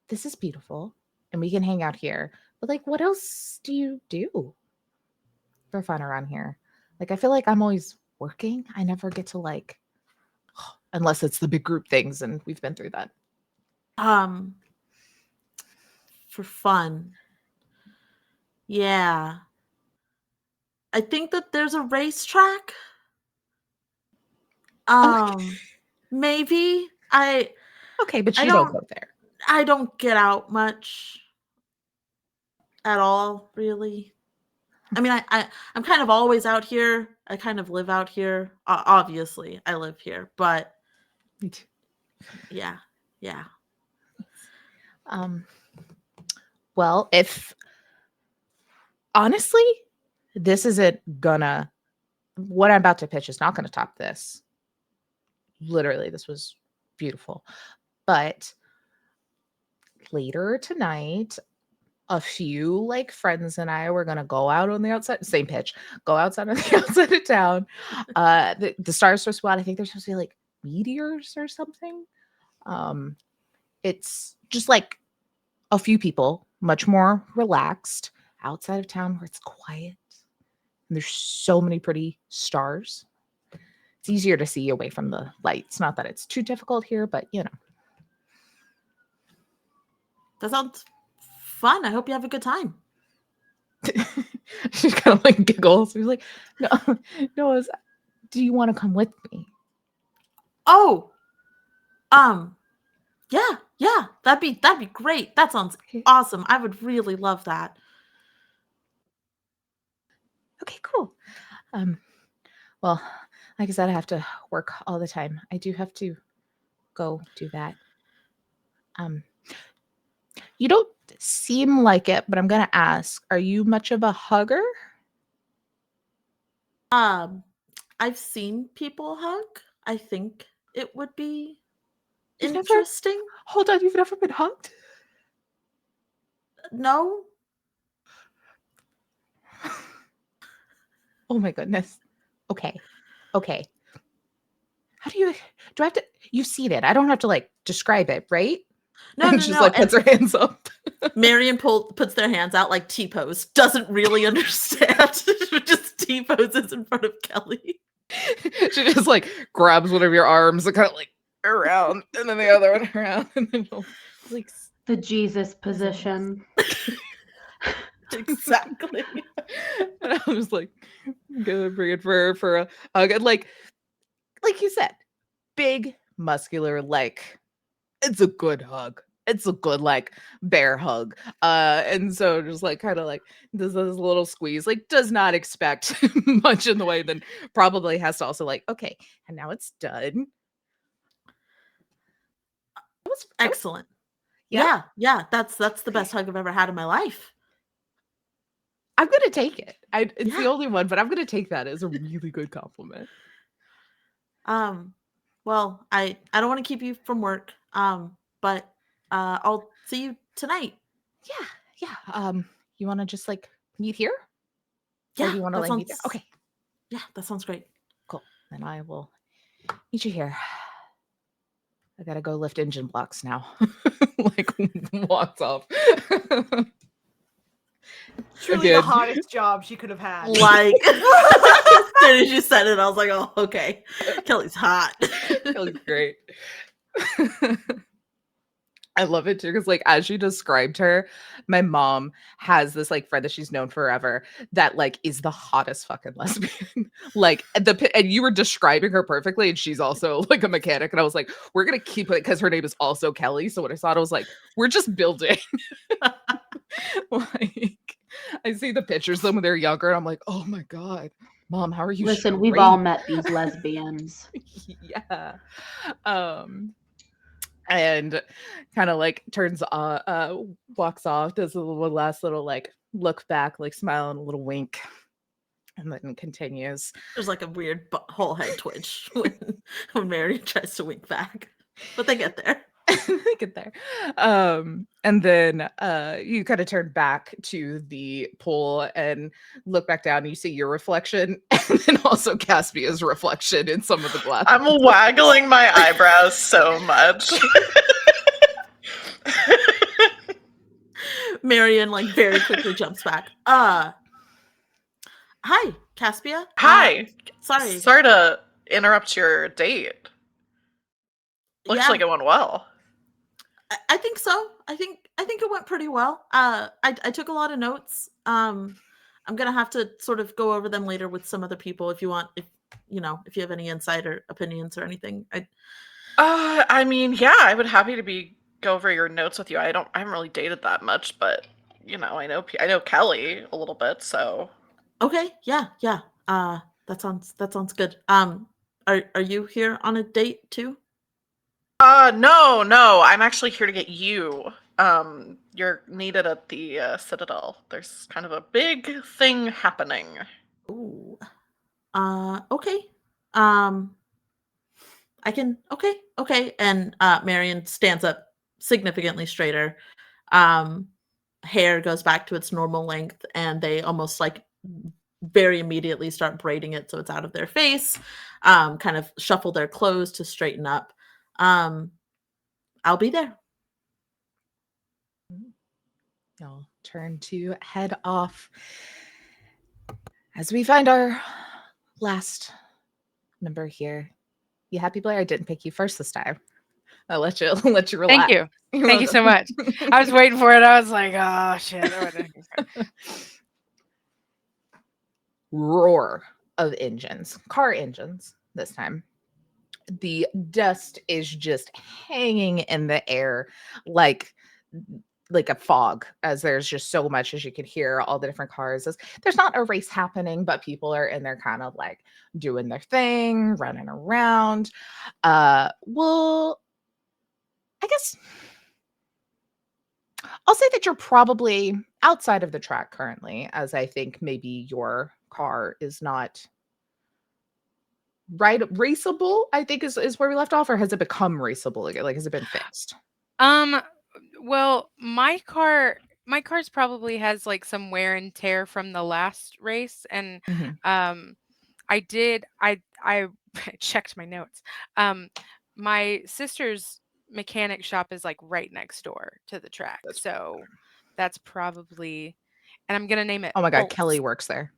This is beautiful and we can hang out here. But like, what else do you do for fun around here? Like, I feel like I'm always working. I never get to like, unless it's the big group things, and we've been through that. For fun. Yeah. I think that there's a racetrack. Maybe. Okay, but you don't go there. I don't get out much at all, really. I mean, I'm kind of always out here. I kind of live out here. Obviously, I live here, but Me too. Yeah. Well, if honestly, this isn't gonna, what I'm about to pitch is not gonna top this. Literally, this was beautiful. But later tonight, a few like friends and I were gonna go out on the outside, same pitch, go outside on the outside of town. The stars are supposed to, I think they're supposed to be like meteors or something. It's just like a few people, much more relaxed outside of town where it's quiet. And there's so many pretty stars. It's easier to see away from the lights. Not that it's too difficult here, but you know. That sounds fun. I hope you have a good time. She kind of like giggles. She's like, no, do you want to come with me? Oh, yeah, that'd be great. That sounds awesome. I would really love that. Okay, cool. Well, like I said, I have to work all the time. I do have to go do that. You don't seem like it, but I'm gonna ask, are you much of a hugger? I've seen people hug. I think it would be interesting. Hold on, you've never been hugged? No. Oh my goodness. Okay. How do I have to, you've seen it. I don't have to like describe it, right? No, and like puts her hands up. Marion puts their hands out like T-pose. Doesn't really understand. Just T-poses in front of Kelly. She just like grabs one of your arms and kind of like around, and then the other one around, and then like the Jesus position. Exactly. And I was like, gonna bring it for a hug. And like you said, big, muscular, like it's a good hug. It's a good like bear hug. And so just like kind of like does this little squeeze, like does not expect much in the way, then probably has to also like, okay, and now it's done. It was Excellent. Yeah. Yeah. That's the best hug I've ever had in my life. I'm gonna take it. It's the Yeah. only one, but I'm gonna take that as a really good compliment. Well, I don't want to keep you from work. But I'll see you tonight. Yeah. You want to just like meet here, or Yeah, do you want to that like meet there? sounds Okay, Yeah, that sounds great. cool. Then I will meet you here. I gotta go lift engine blocks now. Like walks off. Truly the Again. hottest job she could have had. Like as soon as you said it, I was like, oh, okay. Kelly's hot. Kelly's great. I love it too because, like, as she described her, my mom has this like friend that she's known forever that like is the hottest fucking lesbian. Like and you were describing her perfectly, and she's also like a mechanic. And I was like, we're gonna keep it because her name is also Kelly. So when I saw it, I was like, we're just building. Like, I see the pictures of them when they're younger, and I'm like, oh my god, mom, how are you? Listen, we've all straight? met these lesbians. Yeah. And kind of like turns walks off, does a little last little like look back, like smile and a little wink, and then continues. There's like a weird whole head twitch when Mary tries to wink back, but they get there. They get there. And then you kind of turn back to the pool and look back down, and you see your reflection, and then also Caspia's reflection in some of the glass. I'm waggling my eyebrows so much. Marion like very quickly jumps back. Hi, Caspia. Hi. Sorry. Sorry to interrupt your date. Looks Yeah. like it went well. I think so. I think it went pretty well. I took a lot of notes. I'm gonna have to sort of go over them later with some other people if you want. If you have any insight or opinions or anything. I mean, yeah, I would happy to go over your notes with you. I haven't really dated that much, but I know Kelly a little bit, so. Okay. Yeah. That sounds good. Are you here on a date too? No. I'm actually here to get you. You're needed at the Citadel. There's kind of a big thing happening. Ooh. Okay. I can. Okay. And Marion stands up significantly straighter. Hair goes back to its normal length, and they almost like very immediately start braiding it so it's out of their face. Kind of shuffle their clothes to straighten up. I'll be there. Y'all turn to head off as we find our last member here. You happy, Blair? I didn't pick you first this time. I'll let you relax. Thank you. Thank you so much. I was waiting for it. I was like, oh shit. Roar of engines, car engines this time. The dust is just hanging in the air like a fog, as there's just so much, as you can hear all the different cars. There's not a race happening, but people are in there kind of like doing their thing, running around. Well, I guess I'll say that you're probably outside of the track currently, as I think maybe your car is not raceable, I think is where we left off, or has it become raceable again? Like, has it been fixed? Well, my car's probably has like some wear and tear from the last race, and I checked my notes. My sister's mechanic shop is like right next door to the track, so that's probably, and I'm gonna name it. Oh my god, Bolts. Kelly works there.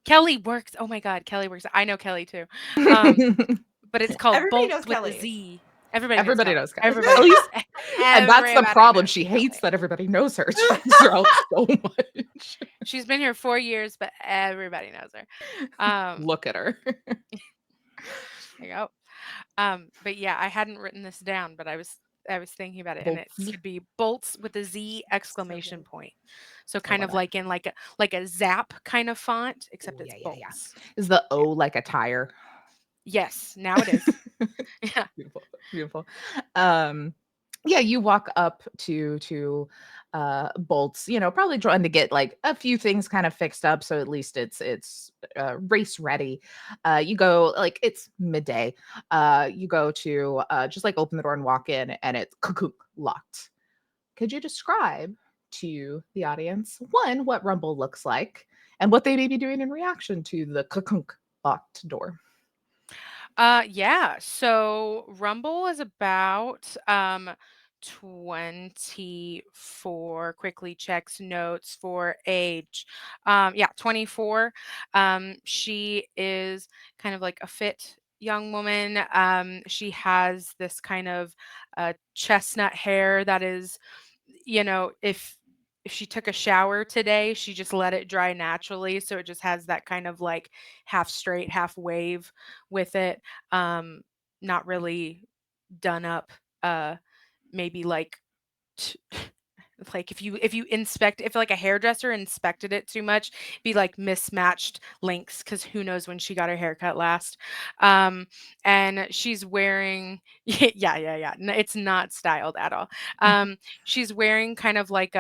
Kelly works. Oh my god, Kelly works. I know Kelly too. But it's called Everybody Bolts knows with Kelly. a Z. Everybody knows Everybody Kelly. knows Kelly. At Everybody. least, and that's the Everybody problem. knows She Kelly. hates that everybody knows her. She freaks her out so much. She's been here 4 years, but everybody knows her. Look at her. There you go. But yeah, I hadn't written this down, but I was thinking about it, and it Bolts. could be bolts with a Z exclamation point. So I kind love of it. like in like a Zap kind of font, except Ooh, it's yeah. bolts. Is the O like a tire? Yes, now it is. Yeah. Beautiful. Beautiful. Yeah, you walk up to Bolts, probably trying to get like a few things kind of fixed up so at least it's race ready. You go like it's midday. You go to just like open the door and walk in and it's locked. Could you describe to the audience one what Rumble looks like and what they may be doing in reaction to the locked door? Yeah. So Rumble is about 24, quickly checks notes for age. Yeah, 24. She is kind of like a fit young woman. She has this kind of chestnut hair that is, if she took a shower today, she just let it dry naturally, so it just has that kind of like half straight, half wave with it. Um, Not really done up. Maybe like t- like if like a hairdresser inspected it too much, be like mismatched links because who knows when she got her haircut last. And she's wearing yeah. It's not styled at all. She's wearing kind of like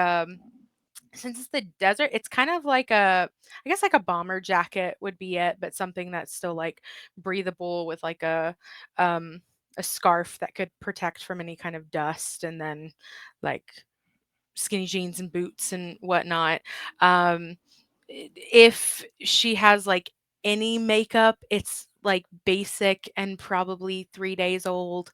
since it's the desert, it's kind of like I guess like a bomber jacket would be it, but something that's still like breathable with like um a scarf that could protect from any kind of dust, and then like skinny jeans and boots and whatnot. Um, if she has like any makeup, it's like basic and probably 3 days old.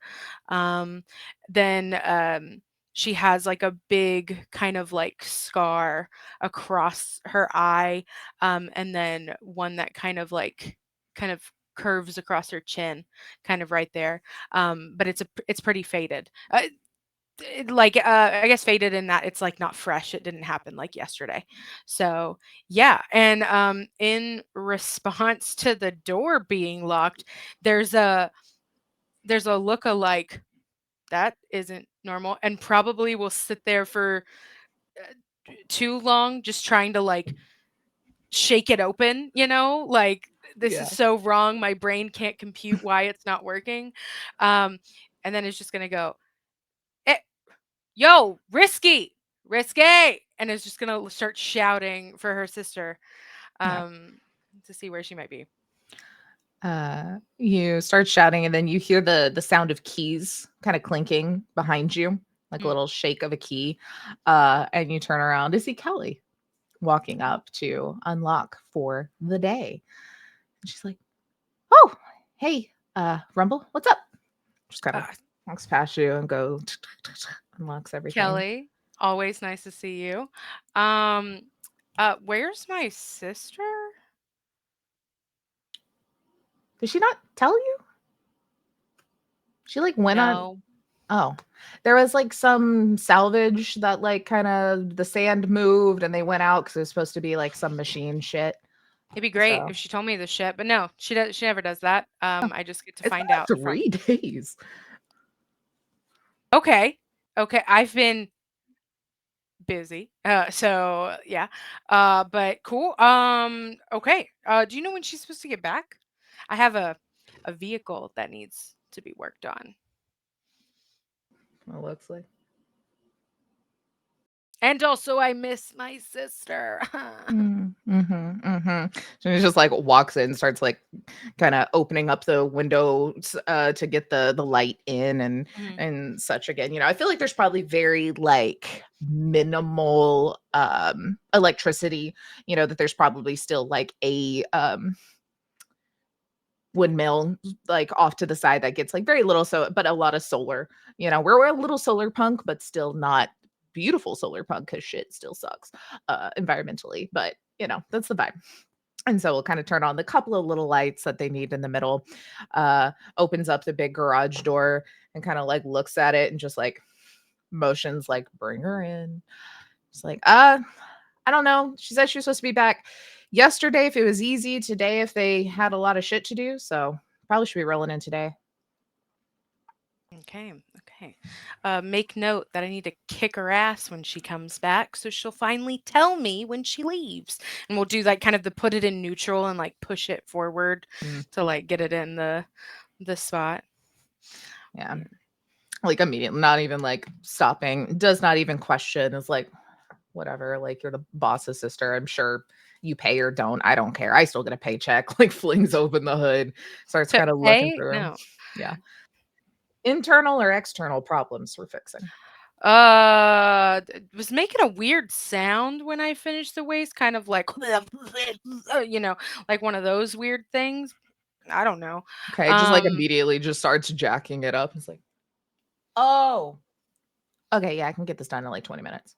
Um, then she has like a big kind of like scar across her eye, and then one that kind of curves across her chin, kind of right there. But it's pretty faded. I guess faded in that it's like not fresh. It didn't happen like yesterday. So yeah. And in response to the door being locked, there's a look alike that isn't normal and probably will sit there for too long just trying to like shake it open, like this is Yeah. so wrong. My brain can't compute why it's not working. And then it's just gonna go, "Eh, yo, risky," and is just gonna start shouting for her sister, Yeah. um, to see where she might be. You start shouting, and then you hear the sound of keys kind of clinking behind you, like a Mm. little shake of a key. And you turn around to see Kelly walking up to unlock for the day. And she's like, "Oh, hey, Rumble, what's up?" Just kind of Uh, walks past you and unlocks everything. Kelly, always nice to see you. Um, where's my sister? Did she not tell you? She like went on. No. Oh, there was like some salvage that like kind of the sand moved and they went out because it was supposed to be like some machine shit. It'd be great So if she told me the shit, but no, she never does that. oh, I just get to it's been find out like from 3 days. Okay. Okay, I've been busy. So yeah. But cool. Okay. Do you know when she's supposed to get back? I have a vehicle that needs to be worked on. It looks like. And also I miss my sister. So he just like walks in, starts like kind of opening up the windows to get the light in Mhm. and such again. I feel like there's probably very like minimal electricity, that there's probably still like a windmill like off to the side that gets like very little, so but a lot of solar. We're a little solar punk but still not beautiful solar punk because shit still sucks environmentally, but that's the vibe. And so we'll kind of turn on the couple of little lights that they need in the middle, opens up the big garage door, and kind of like looks at it and just like motions like bring her in. It's like, I don't know. She said she was supposed to be back yesterday if it was easy, today if they had a lot of shit to do. So probably should be rolling in today. Okay, okay. Make note that I need to kick her ass when she comes back, so she'll finally tell me when she leaves. And we'll do like kind of the put it in neutral and like push it forward Mm, to like get it in the spot. yeah. Like immediately, not even like stopping, does not even question, is like, whatever, like you're the boss's sister. I'm sure you pay or don't. I don't care. I still get a paycheck. Like flings open the hood, starts To kind of looking pay? through. No. Yeah. Internal or external problems we're fixing. Was making a weird sound when I finished the waist, kind of like, like one of those weird things. I don't know. Okay. Just like Um, immediately just starts jacking it up. It's like, oh, okay. Yeah. I can get this done in like 20 minutes.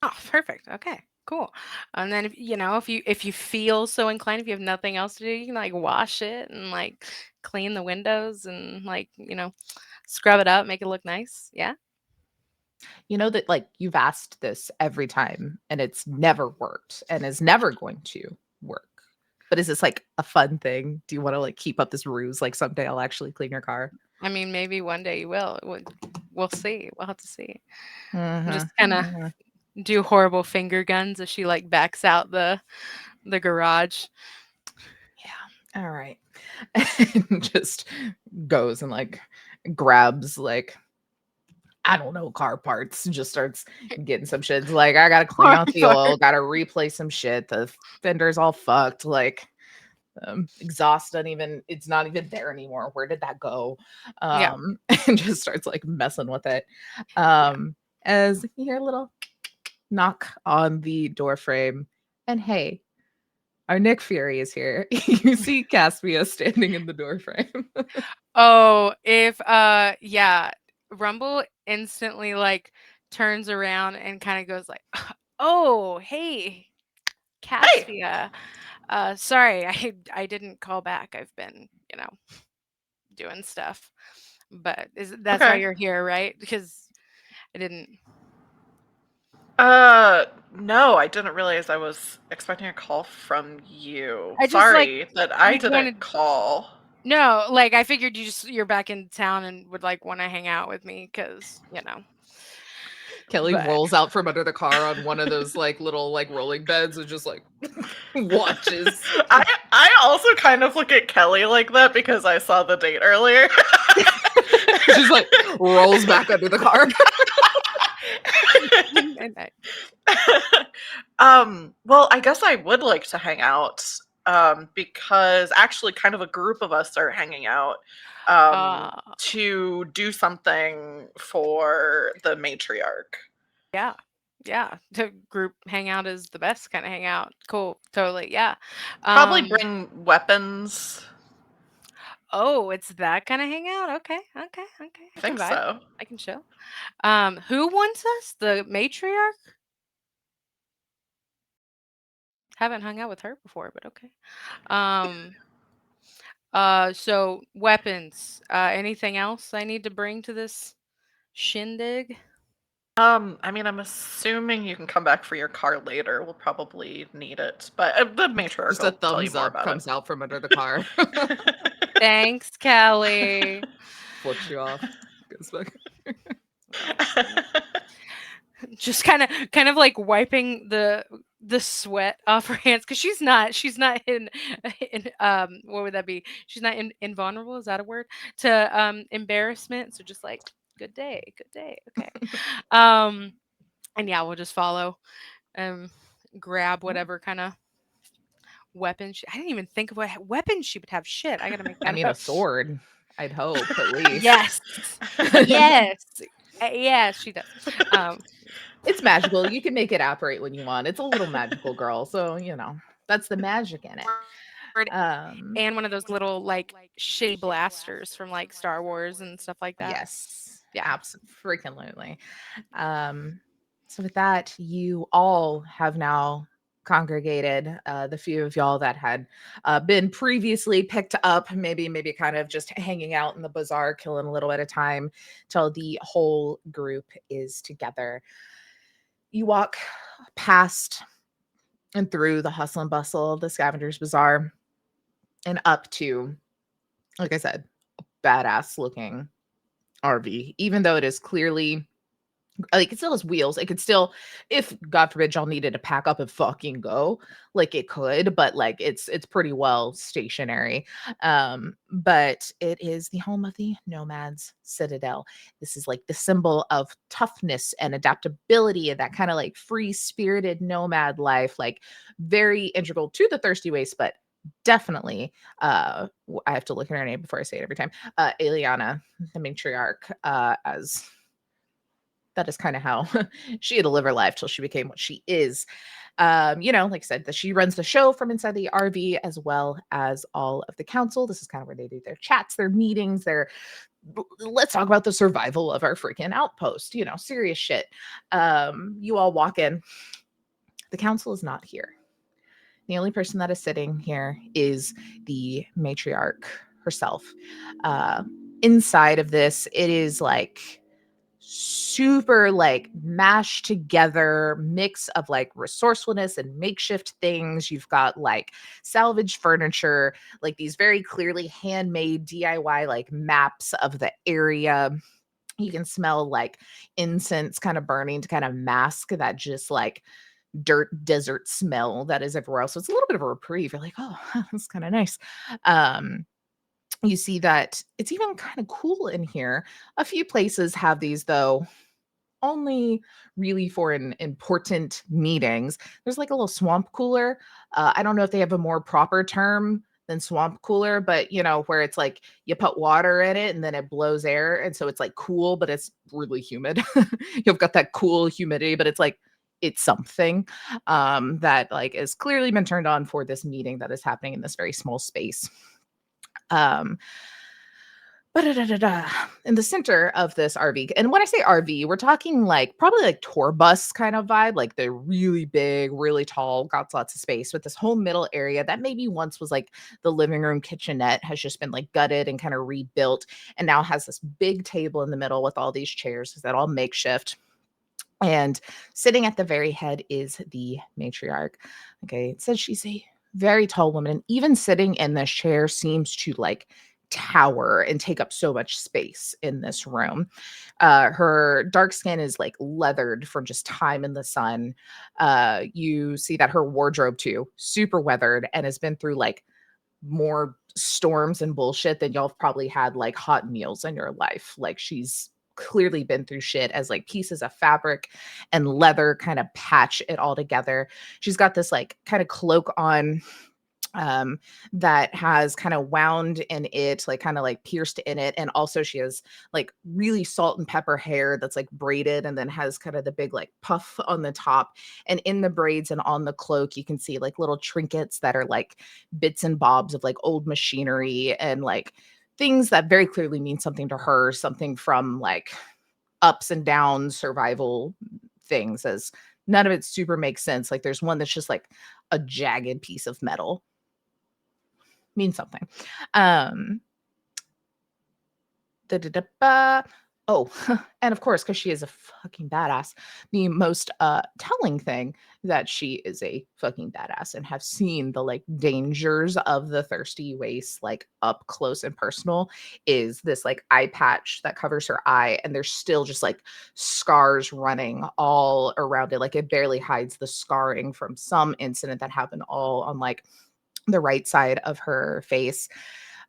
oh, perfect. Okay, cool. And then if you feel so inclined, if you have nothing else to do, you can like wash it and like clean the windows and like scrub it up, make it look nice. Yeah. You know that like you've asked this every time and it's never worked and is never going to work. But is this like a fun thing? Do you want to like keep up this ruse? Like someday I'll actually clean your car. I mean, maybe one day you will. We'll see. We'll have to see. Just Mhm, kind of mhm. do horrible finger guns as she like backs out the garage. Yeah. All right. And just goes and like grabs like I don't know car parts and just starts getting some shit. It's like I gotta clean out the oil, gotta replace some shit. The fender's all fucked. Like exhaust doesn't even it's not even there anymore. Where did that go? Yeah. And just starts like messing with it. Yeah. As you hear a little knock on the door frame, and hey, our Nick Fury is here. You see Caspia standing in the door frame. Oh, if yeah, Rumble instantly like turns around and kind of goes like, "Oh, hey, Hey. Caspia. Sorry, I didn't call back. I've been, doing stuff. But that's why Okay. you're here, right? Because I didn't. No, I didn't realize I was expecting a call from you. I just like Sorry that I you didn't wanted. call. No, like I figured you're back in town and would like want to hang out with me because. Kelly But rolls out from under the car on one of those like little like rolling beds and just like watches. I also kind of look at Kelly like that because I saw the date earlier. Just like rolls back under the car. and Well, I guess I would like to hang out because actually kind of a group of us are hanging out uh, to do something for the matriarch. yeah, yeah. The group hangout is the best kind of hangout. Cool, totally, yeah. Probably Um, bring weapons. oh, it's that kind of hangout. Okay, okay, okay. I I can think vibe. so. I can chill. Who wants us? The matriarch? Haven't hung out with her before, but okay. Um, so weapons. Anything else I need to bring to this shindig? I mean, I'm assuming you can come back for your car later. We'll probably need it, but the matriarch Just a will tell you thumbs more up about comes out from under the car. it. Thanks, Kelly. Flips you off. Goes back. Just kind of like wiping the sweat off her hands because she's not in what would that be? She's not invulnerable. Is that a word? To embarrassment. So just like good day, okay. Um, and yeah, we'll just follow. Um, grab whatever kind of weapon. I didn't even think of what weapon she would have. Shit, I gotta make I that mean, a up. sword, I'd hope, at least. Yes, yes, yes, she does. Um, It's magical. You can make it operate when you want. It's a little magical girl. So, that's the magic in it. Um, and one of those little like shitty blasters from like Star Wars and stuff like that. yes, Yeah. absolutely. So with that, you all have now congregated. The few of y'all that had been previously picked up, maybe kind of just hanging out in the bazaar, killing a little bit of time till the whole group is together. You walk past and through the hustle and bustle of the Scavengers Bazaar and up to, like I said, a badass looking RV, even though it is clearly like it still has wheels. It could still, if God forbid y'all needed to pack up and fucking go, like it could, but like it's pretty well stationary. But it is the home of the Nomads Citadel. This is like the symbol of toughness and adaptability and that kind of like free spirited nomad life, like very integral to the Thirsty Waste, but definitely I have to look at her name before I say it every time. Eliana, the matriarch, as that is kind of how she had to live her life till she became what she is. Like I said, that she runs the show from inside the RV as well as all of the council. This is kind of where they do their chats, their meetings, let's talk about the survival of our freaking outpost, serious shit. You all walk in. The council is not here. The only person that is sitting here is the matriarch herself. Inside of this, it is like super like mashed together mix of like resourcefulness and makeshift things. You've got like salvage furniture, like these very clearly handmade DIY like maps of the area. You can smell like incense kind of burning to kind of mask that just like dirt desert smell that is everywhere else. So it's a little bit of a reprieve. You're like, oh, that's kind of nice. You see that it's even kind of cool in here. A few places have these though, only really for important meetings. There's like a little swamp cooler. I don't know if they have a more proper term than swamp cooler, but where it's like you put water in it and then it blows air. And so it's like cool, but it's really humid. You've got that cool humidity, but it's like, it's something that like is clearly been turned on for this meeting that is happening in this very small space. In the center of this RV, and when I say RV, we're talking like probably like tour bus kind of vibe, like they're really big, really tall, got lots of space with this whole middle area that maybe once was like the living room kitchenette has just been like gutted and kind of rebuilt and now has this big table in the middle with all these chairs. Is that all makeshift? And sitting at the very head is the matriarch. Okay, it says she's a very tall woman, and even sitting in this chair seems to like tower and take up so much space in this room. Her dark skin is like leathered from just time in the sun. You see that her wardrobe too, super weathered and has been through like more storms and bullshit than y'all have probably had like hot meals in your life. Like she's clearly been through shit as like pieces of fabric and leather kind of patch it all together. She's got this like kind of cloak on that has kind of wound in it, like kind of like pierced in it. And also she has like really salt and pepper hair that's like braided and then has kind of the big like puff on the top. And in the braids and on the cloak, you can see like little trinkets that are like bits and bobs of like old machinery and like things that very clearly mean something to her, something from like ups and downs, survival things, as none of it super makes sense. Like there's one that's just like a jagged piece of metal. Means something. Oh, and of course, because she is a fucking badass, the most telling thing that she is a fucking badass and have seen the like dangers of the Thirsty Waste like up close and personal is this like eye patch that covers her eye, and there's still just like scars running all around it. Like it barely hides the scarring from some incident that happened all on like the right side of her face.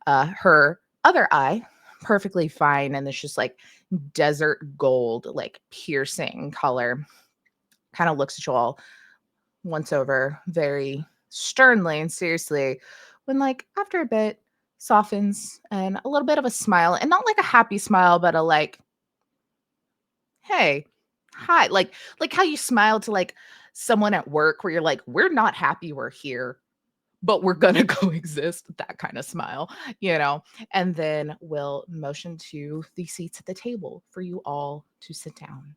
Her other eye, perfectly fine, and it's just like desert gold, like piercing color. Kind of looks at you all once over very sternly and seriously, when like after a bit softens and a little bit of a smile, and not like a happy smile, but a like, hey, hi, like how you smile to like someone at work where you're like, we're not happy we're here, but we're gonna coexist, that kind of smile, and then we'll motion to the seats at the table for you all to sit down.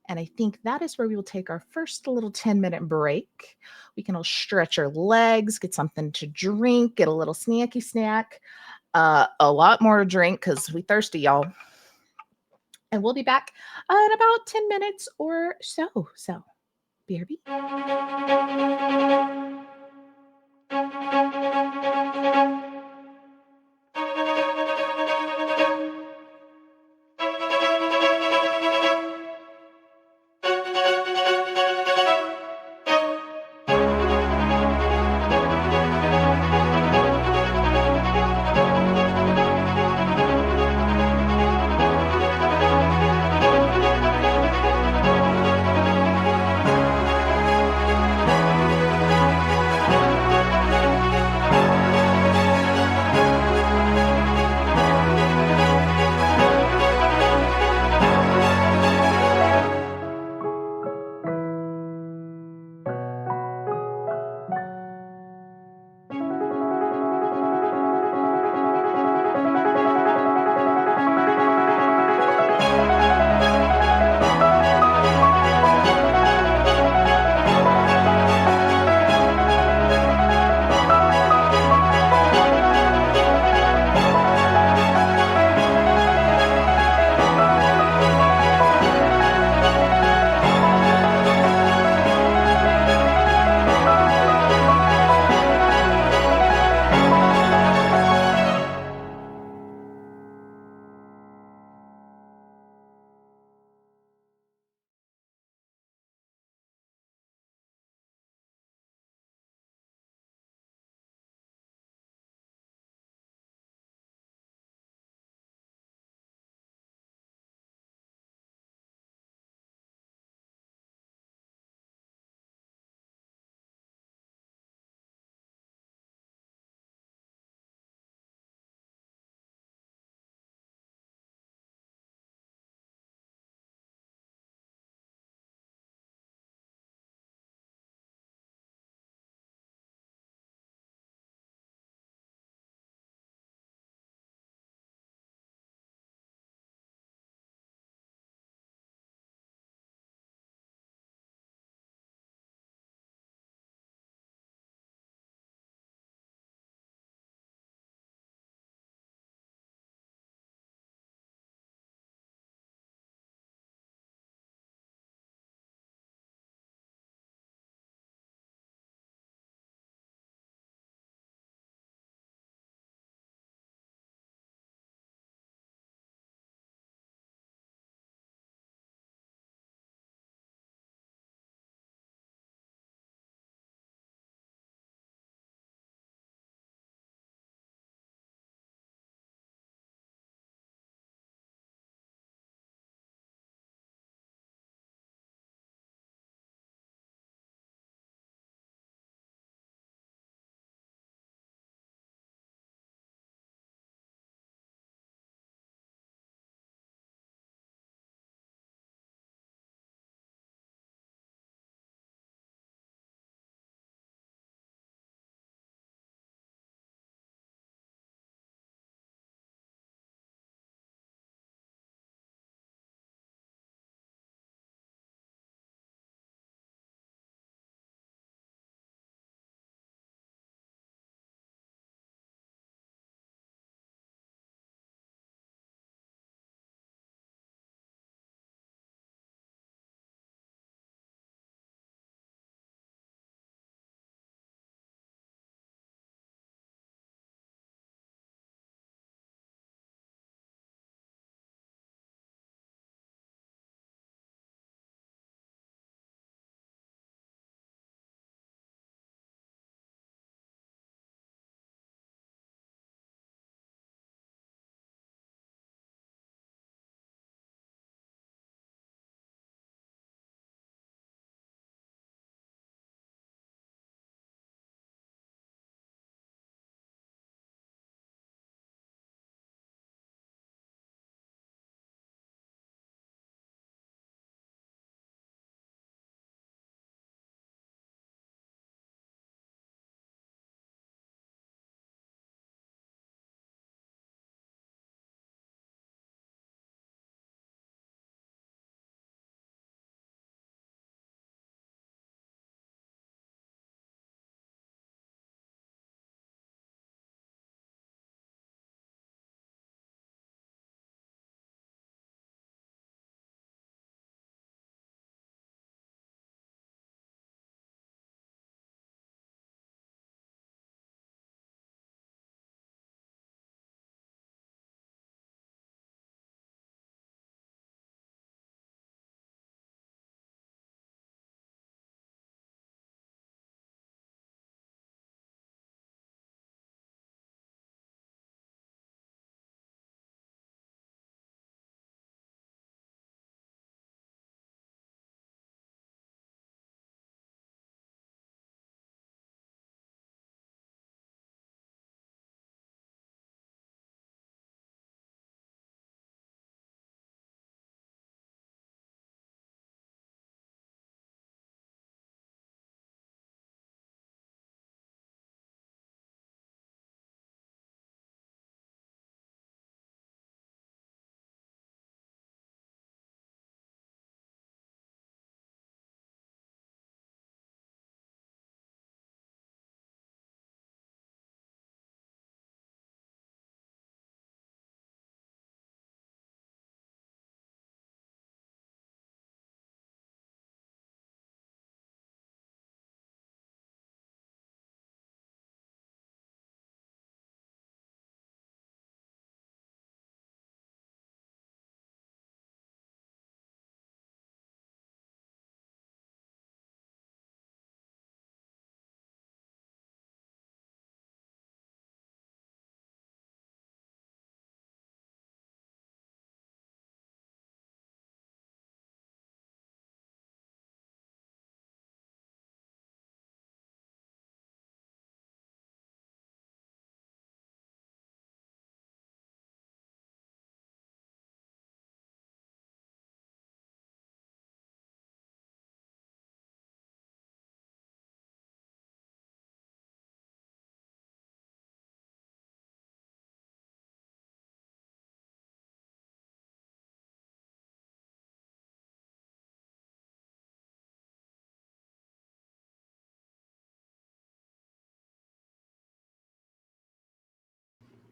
And I think that is where we will take our first little 10-minute break. We can all stretch our legs, get something to drink, get a little snacky snack, a lot more to drink because we thirsty, y'all. And we'll be back in about 10 minutes or so. So, BRB.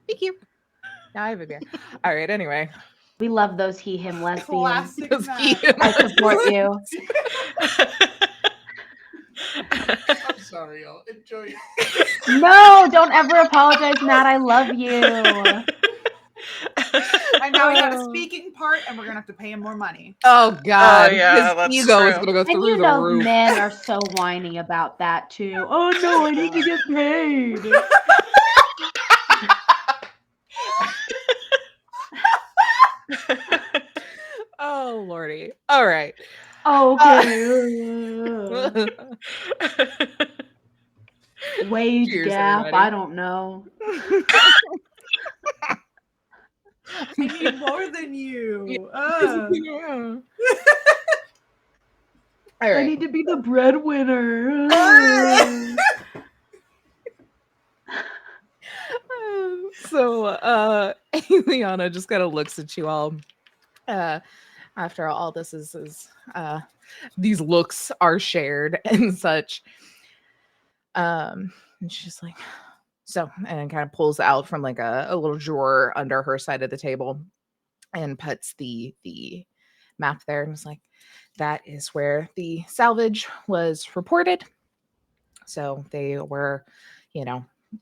Thank you. Now I have a beer. All right. Anyway, We love those he, him lesbians. Classic Those Matt. Kian I support you. I'm sorry, y'all. Enjoy it. No, don't ever apologize, Matt. I love you. And now we got a Oh. speaking part, and we're gonna have to pay him more money. Oh God, yeah, his that's ego is true. gonna go And through you the know, roof. men are so whiny about that too. Oh no, I need to get paid. Oh Lordy. All right. Okay. Wage Cheers, gap. everybody. I don't know. I need more than you. All I right. need to be the breadwinner. So Liana just kind of looks at you all after all this is these looks are shared and such. And she's like, so, and kind of pulls out from like a little drawer under her side of the table and puts the map there and is like, that is where the salvage was reported. So they were,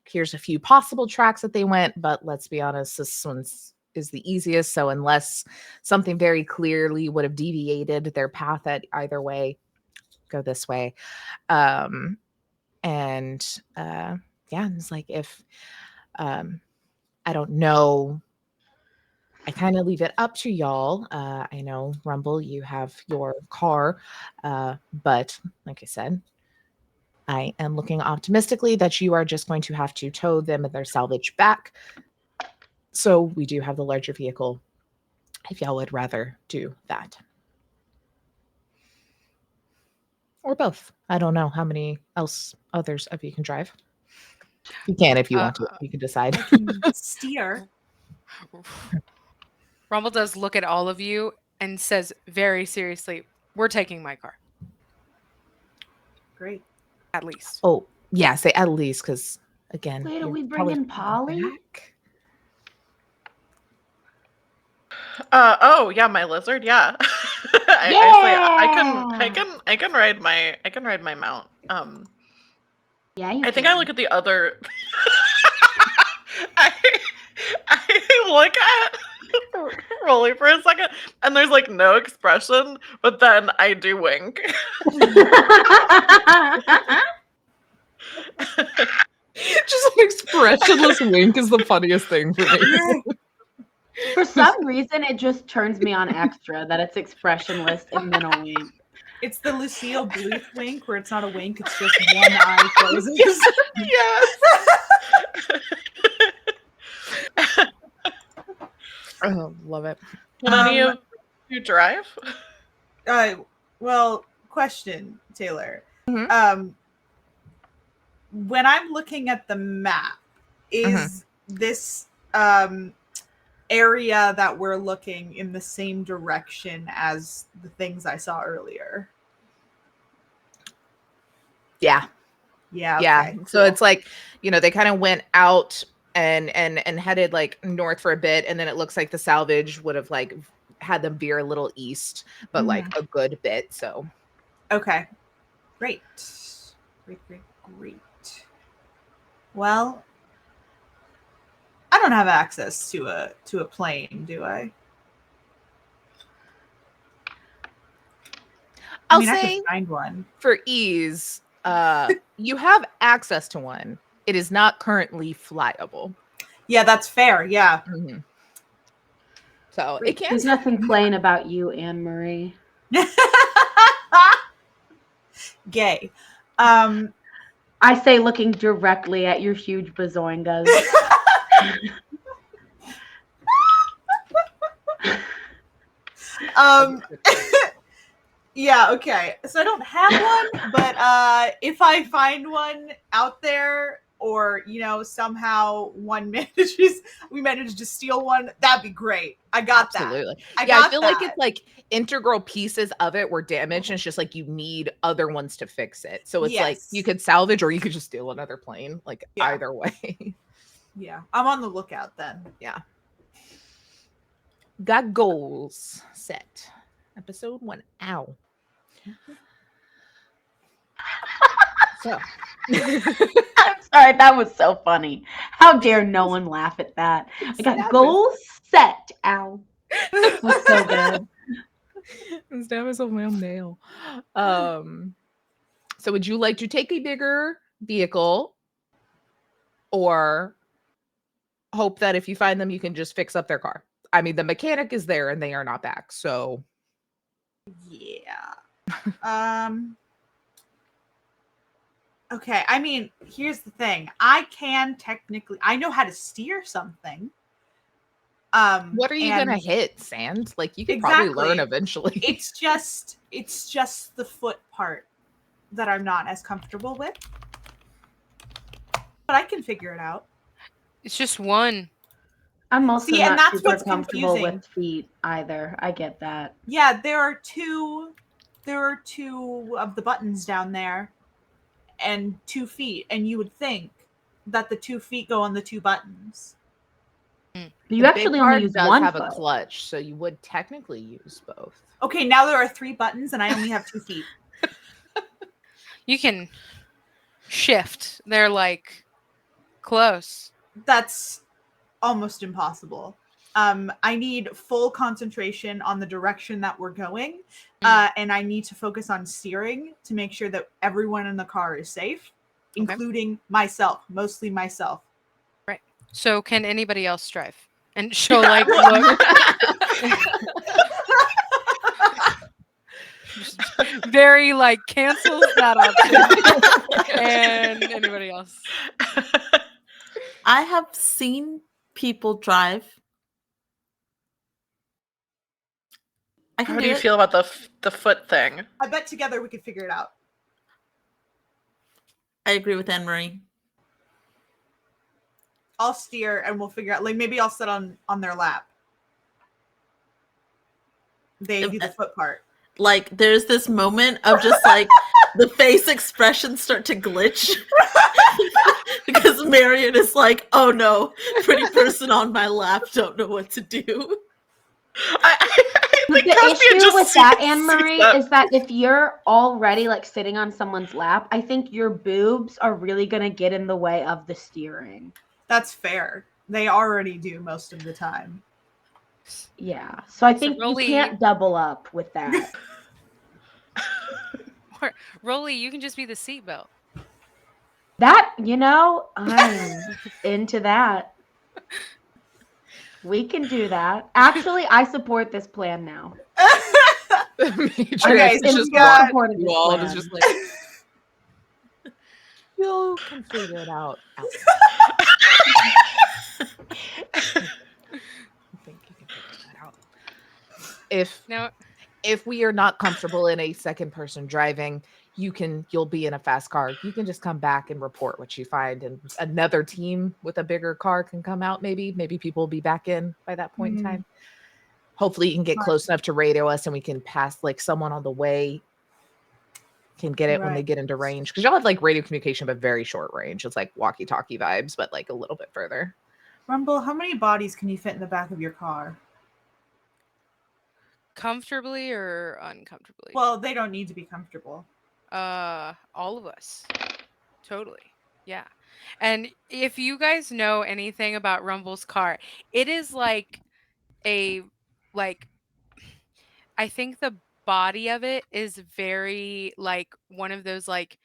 here's a few possible tracks that they went, but let's be honest, this one's is the easiest. So unless something very clearly would have deviated their path at either way, go this way. And it's like if I don't know, I kind of leave it up to y'all. I know Rumble, you have your car, but like I said, I am looking optimistically that you are just going to have to tow them and their salvage back. So we do have the larger vehicle if y'all would rather do that. Or both. I don't know how many others of you can drive. You can if you want to. You can decide. I can steer. Rumble does look at all of you and says very seriously, we're taking my car. Great. At least. Oh, yeah, say at least, because again, Wait, are you're we probably bringing Polly? back. Oh yeah, my lizard. Yeah, I can ride my mount. Yeah, you I think I can. look at the other. I look at Rolly for a second, and there's like no expression, but then I do wink. Just an expressionless wink is the funniest thing for me. For some reason, it just turns me on extra that it's expressionless and then a wink. It's the Lucille Bluth wink, where it's not a wink; it's just one eye closes. Yes. Oh, love it. Can any of you drive? Well, question, Taylor. Mhm. When I'm looking at the map, is this area that we're looking in the same direction as the things I saw earlier? Yeah. Yeah. Yeah. Okay, So cool. it's like, they kind of went out and headed like north for a bit, and then it looks like the salvage would have like had them veer a little east, but like a good bit. So Okay. Great. Great. Well, I don't have access to a plane, do I? I'll I say could find one. for ease, you have access to one. It is not currently flyable. Yeah, that's fair. Yeah. So it can. There's nothing plain about you, Anne Marie. Gay. I say looking directly at your huge bazoingas. Yeah, okay. So I don't have one, but if I find one out there, or somehow we manage to steal one, that'd be great. I got that. Absolutely. I feel like it's like integral pieces of it were damaged, and it's just like you need other ones to fix it. So it's like you could salvage, or you could just steal another plane. Like either way. Yeah, I'm on the lookout then. Got goals set. Episode 1. Ow. So. I'm sorry, that was so funny. How dare no one laugh at that? I got goals set. Ow. It was so good. Stab myself my own nail. So would you like to take a bigger vehicle or hope that if you find them, you can just fix up their car? I mean, the mechanic is there and they are not back. So Yeah. Okay, I mean, here's the thing. I know how to steer something. what are you gonna hit? Sand? Like you can probably learn eventually. It's just the foot part that I'm not as comfortable with. But I can figure it out. It's just one. I'm also See, not and that's super what's comfortable confusing. with feet either. I get that. Yeah, there are two of the buttons down there and 2 feet, and you would think that the 2 feet go on the 2 buttons. You actually only use one have foot. a clutch, so you would technically use both. Okay, now there are 3 buttons and I only have 2 feet. You can shift. They're like close. That's almost impossible. I need full concentration on the direction that we're going, and I need to focus on steering to make sure that everyone in the car is safe, including myself, mostly myself. Right. So can anybody else drive? And she'll like look. Very like cancels that option. And anybody else? I have seen people drive. How do you feel about the foot thing? I bet together we could figure it out. I agree with Anne-Marie. I'll steer and we'll figure out. Like maybe I'll sit on their lap. They do the foot part. Like there's this moment of just like the face expressions start to glitch because Marion is like, "Oh no, pretty person on my lap, don't know what to do." The issue with that, Anne-Marie, is that if you're already like sitting on someone's lap, I think your boobs are really going to get in the way of the steering. That's fair. They already do most of the time. Yeah. So I think you can't double up with that. Rolly, you can just be the seatbelt. That, I'm into that. We can do that. Actually, I support this plan now. Okay, it's just you all is just like you can figure it out. I think you can figure that out. If we are not comfortable in a second person driving, you'll be in a fast car. You can just come back and report what you find, and another team with a bigger car can come out. Maybe people will be back in by that point in time. Hopefully you can get close enough to radio us and we can pass like someone on the way can get it when they get into range. Because y'all have like radio communication, but very short range. It's like walkie-talkie vibes, but like a little bit further. Rumble, how many bodies can you fit in the back of your car? Comfortably or uncomfortably? Well, they don't need to be comfortable. All of us. Totally. Yeah. And if you guys know anything about Rumble's car, it is like I think the body of it is very like one of those like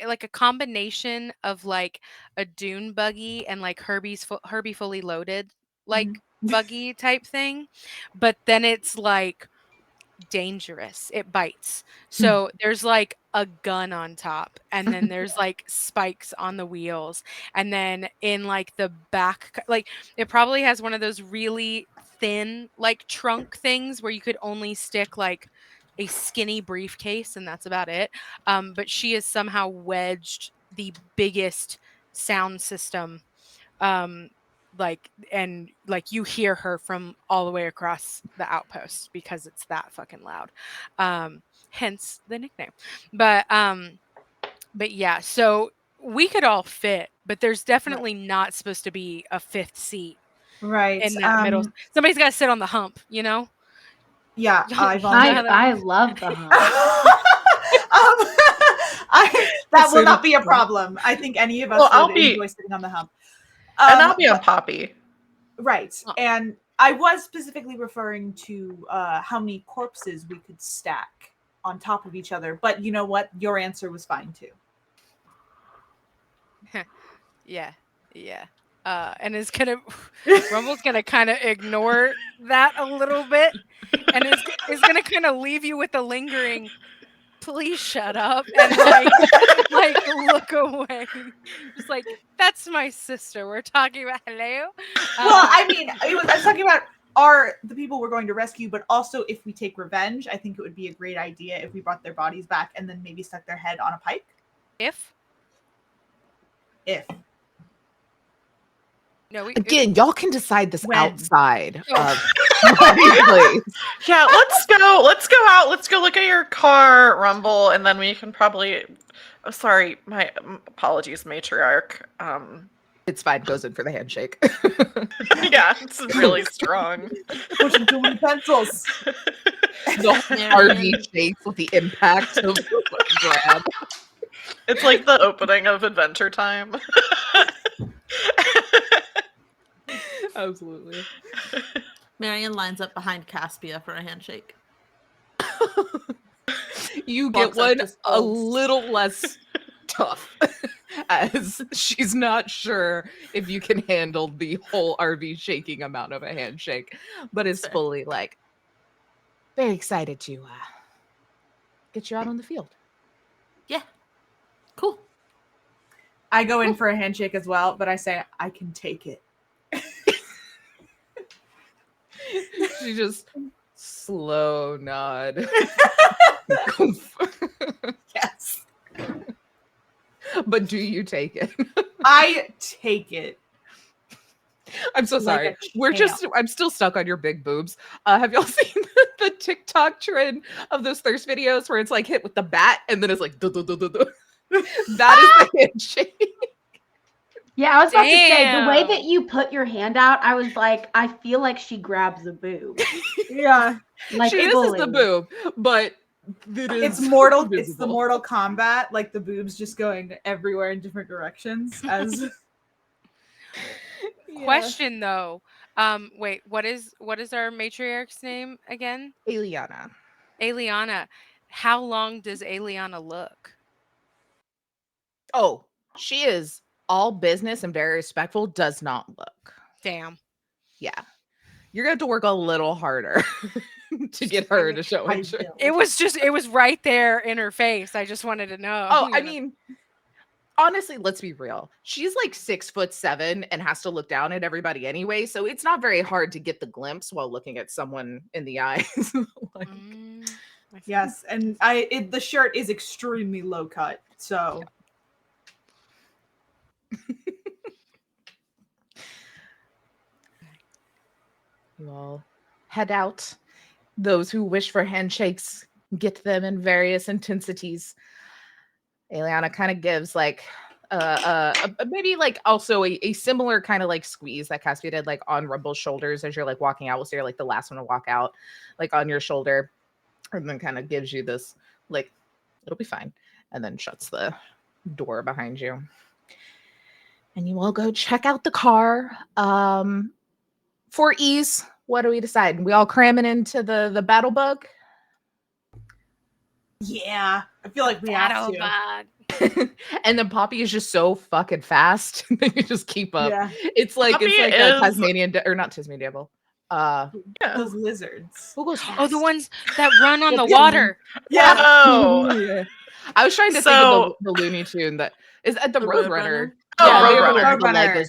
like a combination of like a dune buggy and like Herbie Fully Loaded like buggy type thing, but then it's like dangerous. It bites. So there's like a gun on top, and then there's like spikes on the wheels, and then in like the back, like it probably has one of those really thin like trunk things where you could only stick like a skinny briefcase and that's about it. But she has somehow wedged the biggest sound system and you hear her from all the way across the outpost because it's that fucking loud. Hence the nickname. But yeah, so we could all fit, but there's definitely not supposed to be a fifth seat Right. in that middle. Somebody's got to sit on the hump, you know? Yeah, I I volunteer. I love the hump. That will not be a problem. I think any of us would enjoy sitting on the hump. And I'll be on Poppy. Right. And I was specifically referring to how many corpses we could stack on top of each other. But you know what? Your answer was fine too. Yeah. And Rumble's gonna kind of ignore that a little bit, and is gonna kind of leave you with a lingering, please shut up, and like look away, just like, that's my sister. We're talking about hello. Well, I mean, I was talking about the people we're going to rescue, but also if we take revenge, I think it would be a great idea if we brought their bodies back and then maybe stuck their head on a pike. If no, again, y'all can decide this outside of please. Yeah, let's go out. Let's go look at your car, Rumble, and then we can probably. Oh, sorry, my apologies, matriarch. It's fine. Goes in for the handshake. Yeah, it's really strong. Pushing too many pencils. The RV shakes with the impact of the grab. It's like the opening of Adventure Time. Absolutely. Marion lines up behind Caspia for a handshake. You get one a little less tough, as she's not sure if you can handle the whole RV shaking amount of a handshake, but is fully like very excited to get you out on the field. Yeah. Cool. I go in for a handshake as well, but I say I can take it. She just slow nod. Yes. But do you take it? I take it. I'm so sorry. Like I'm still stuck on your big boobs. Have y'all seen the TikTok trend of those thirst videos where it's like hit with the bat and then it's like duh, duh, duh, duh, duh. That is the handshake. Yeah, I was about to say, the way that you put your hand out, I was like, I feel like she grabs a boob. Yeah. Like she misses the boob, but it's mortal. Visible. It's the Mortal Kombat, like the boobs just going everywhere in different directions. As Question though, wait, what is our matriarch's name again? Eliana. Eliana. How long does Eliana look? Oh, she is all business and very respectful. Does not look. Damn. Yeah, you're gonna have to work a little harder to get her to show interest. It was right there in her face. I just wanted to know. Oh, I mean, honestly, let's be real. She's like 6'7" and has to look down at everybody anyway. So it's not very hard to get the glimpse while looking at someone in the eyes. Like, yes, and the shirt is extremely low cut. So. Yeah. You all head out. Those who wish for handshakes get them in various intensities. Eliana kind of gives like maybe like also a similar kind of like squeeze that Caspia did like on Rumble's shoulders as you're like walking out. We'll say you're like the last one to walk out, like on your shoulder, and then kind of gives you this like, it'll be fine, and then shuts the door behind you. And you all go check out the car. For ease, what do we decide? We all cramming into the battle bug? Yeah, I feel like we have to. And then Poppy is just so fucking fast that you just keep up. Yeah. It's like a Tasmanian or not Tasmanian devil. Those lizards. Who goes fast? Oh, the ones that run on the water. Yeah. Oh. Yeah. I was trying to think of the Looney Tune that is at the Roadrunner. Roadrunner.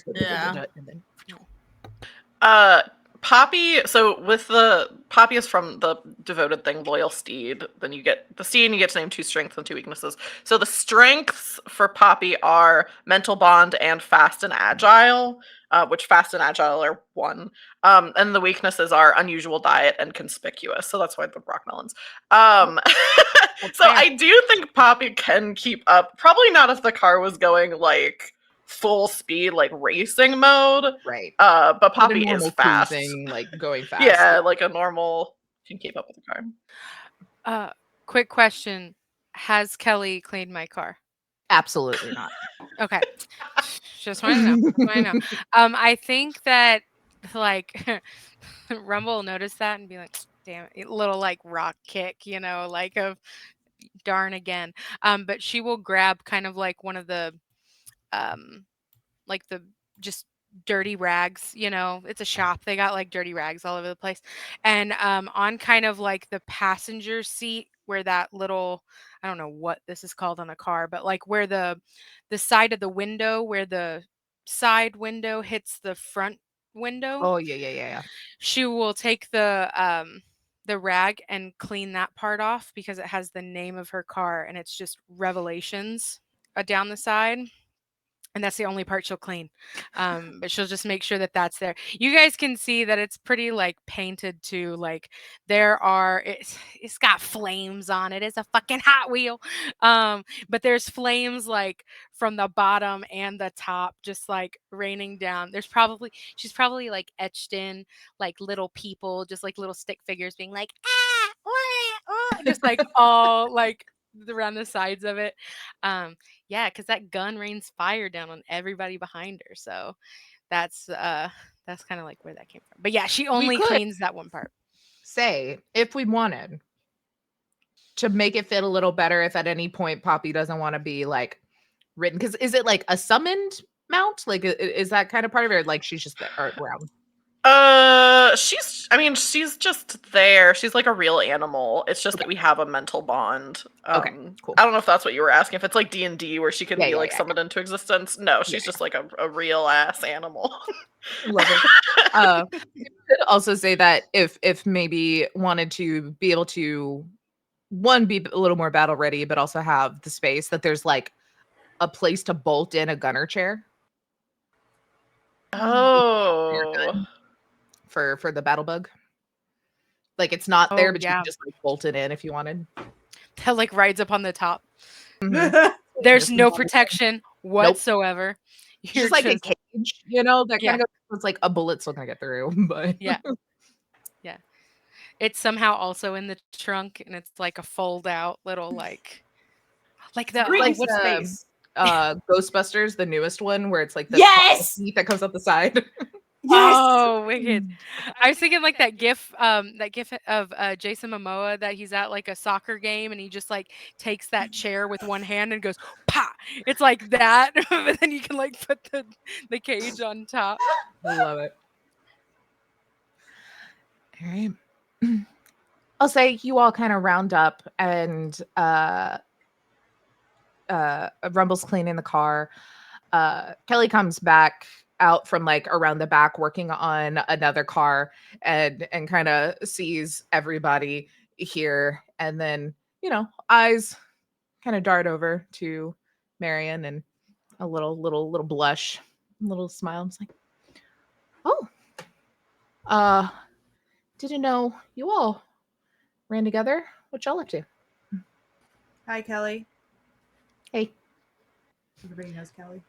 Yeah. Poppy, so with the Poppy is from the devoted thing, loyal steed. Then you get the steed and you get to name 2 strengths and 2 weaknesses. So the strengths for Poppy are mental bond and fast and agile. which fast and agile are one. And the weaknesses are unusual diet and conspicuous. So that's why the rock melons. So fair. I do think Poppy can keep up. Probably not if the car was going like full speed, like racing mode. Right. But But a Poppy is normal fast. cruising, like going fast. Yeah, like a normal can keep up with the car. Quick question. Has Kelly cleaned my car? Absolutely not. Okay. Just want to know. Just want to know. I think that like Rumble will notice that and be like, damn it, little like rock kick, like of darn again. But she will grab kind of like one of the like the just dirty rags, it's a shop. They got like dirty rags all over the place. And on kind of like the passenger seat where that little, I don't know what this is called on a car, but like where the side of the window, where the side window hits the front window, Oh yeah. she will take the rag and clean that part off because it has the name of her car and it's just Revelations down the side. And that's the only part she'll clean. But she'll just make sure that that's there. You guys can see that it's pretty like painted too. Like it's got flames on it. It's a fucking Hot Wheel. But there's flames like from the bottom and the top, just like raining down. She's probably like etched in like little people, just like little stick figures being like, just like all like around the sides of it. Yeah, because that gun rains fire down on everybody behind her. So that's kind of like where that came from. But yeah, she only could cleans that one part. say if we wanted to make it fit a little better, if at any point Poppy doesn't want to be like written, because is it like a summoned mount? Like is that kind of part of it? Like she's just there around. She's just there. She's like a real animal. It's just that we have a mental bond. Okay, cool. I don't know if that's what you were asking. If it's like D&D where she can be like yeah. summoned into existence. No, she's just like a real ass animal. Love it. You could also say that if maybe wanted to be able to be a little more battle ready, but also have the space that there's like a place to bolt in a gunner chair. Oh. For the battle bug. Like it's not there, but you yeah. can just like bolt it in if you wanted. That like rides up on the top. Mhm. There's no protection whatsoever. It's just like a cage, that kind of it's like a bullet's still gonna get through. But yeah. It's somehow also in the trunk and it's like a fold out little like the what's space. Ghostbusters, the newest one, where it's like the teeth that comes up the side. Yes! Oh, wicked. I was thinking like that gif of Jason Momoa that he's at like a soccer game and he just like takes that chair with one hand and goes pa. It's like that, but then you can like put the cage on top. Love it. All right. I'll say you all kind of round up and Rumble's cleaning the car. Kelly comes back out from like around the back working on another car and kind of sees everybody here, and then eyes kind of dart over to Marion and a little blush, little smile. It's like, oh, didn't know you all ran together. What y'all up to? Hi, Kelly. Hey. Everybody knows Kelly.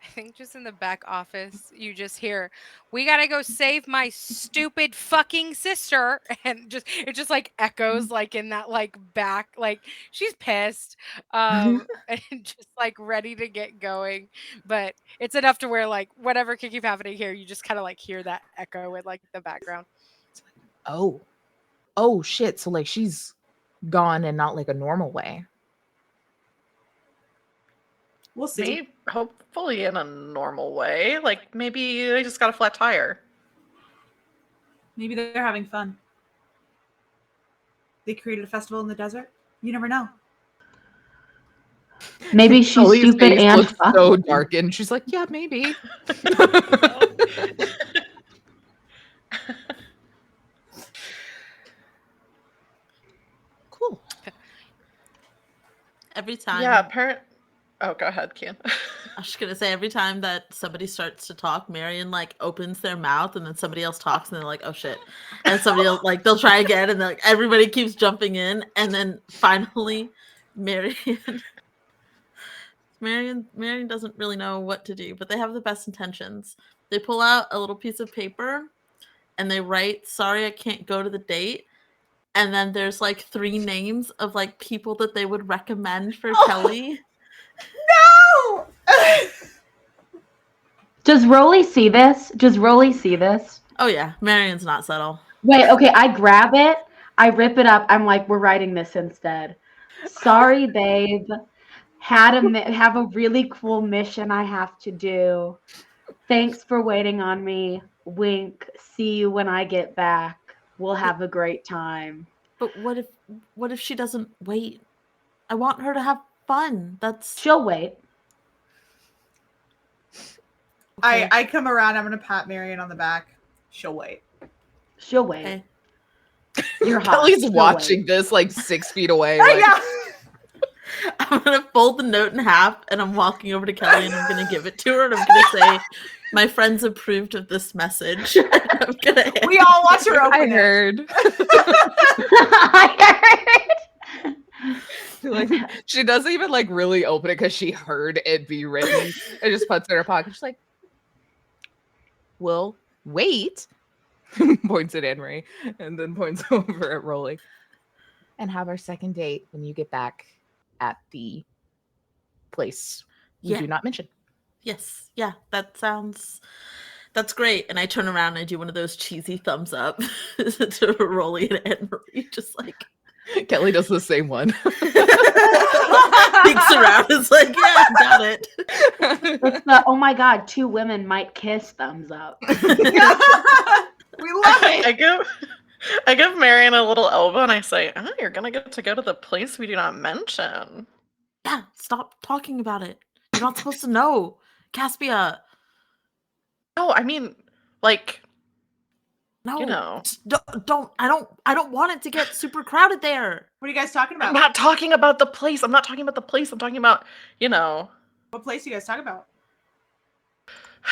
I think just in the back office, you just hear, "We gotta go save my stupid fucking sister," and it just like echoes like in that like back, like she's pissed, and just like ready to get going. But it's enough to where like whatever can keep happening here, you just kind of like hear that echo in like the background. Oh shit! So like she's gone and not like a normal way. We'll see. Maybe, hopefully in a normal way. Like maybe they just got a flat tire. Maybe they're having fun. They created a festival in the desert. You never know. Maybe she's Sully's stupid face and looks fucked. so darkened. She's like, yeah, maybe. Cool. Every time. Yeah, Oh, go ahead, Kian. I was just gonna say every time that somebody starts to talk, Marion like opens their mouth and then somebody else talks and they're like, oh shit. And somebody else like they'll try again and like everybody keeps jumping in and then finally Marion doesn't really know what to do, but they have the best intentions. They pull out a little piece of paper and they write, sorry I can't go to the date. And then there's like 3 names of like people that they would recommend for Kelly. No! Does Rolly see this? Oh yeah, Marion's not subtle. Wait, okay, I grab it, I rip it up. I'm like, we're writing this instead. Sorry, babe. Have a really cool mission I have to do. Thanks for waiting on me. Wink. See you when I get back. We'll have a great time. But what if she doesn't wait? I want her to have fun. She'll wait. Okay. I come around. I'm gonna pat Marion on the back. She'll wait. She'll wait. Okay. You're hot. Kelly's She'll watching wait. this like 6 feet away. Like, Yeah. I'm gonna fold the note in half and I'm walking over to Kelly and I'm gonna give it to her and I'm gonna say, my friends approved of this message. I'm gonna We all watch her open I it. heard. I heard. Like, she doesn't even like really open it because she heard it be written. It just puts it in her pocket. She's like, "Well, wait." Points at Anne-Marie and then points over at Rolly. And have our second date when you get back at the place we Yeah. do not mention. Yes, yeah, that's great. And I turn around and I do one of those cheesy thumbs up to Rolly and Anne-Marie, just like Kelly does the same one. peeks around. It's like, yeah, got it. It's the, oh my god, 2 women might kiss thumbs up. We love it. I give Marion a little elbow and I say, "Oh, you're gonna get to go to the place we do not mention." Yeah, stop talking about it. You're not supposed to know. Caspia. Oh, I mean, like, No. you know. I don't want it to get super crowded there. What are you guys talking I'm about? not talking about the place. I'm not talking about the place. I'm talking about, you know. What place are you guys talking about?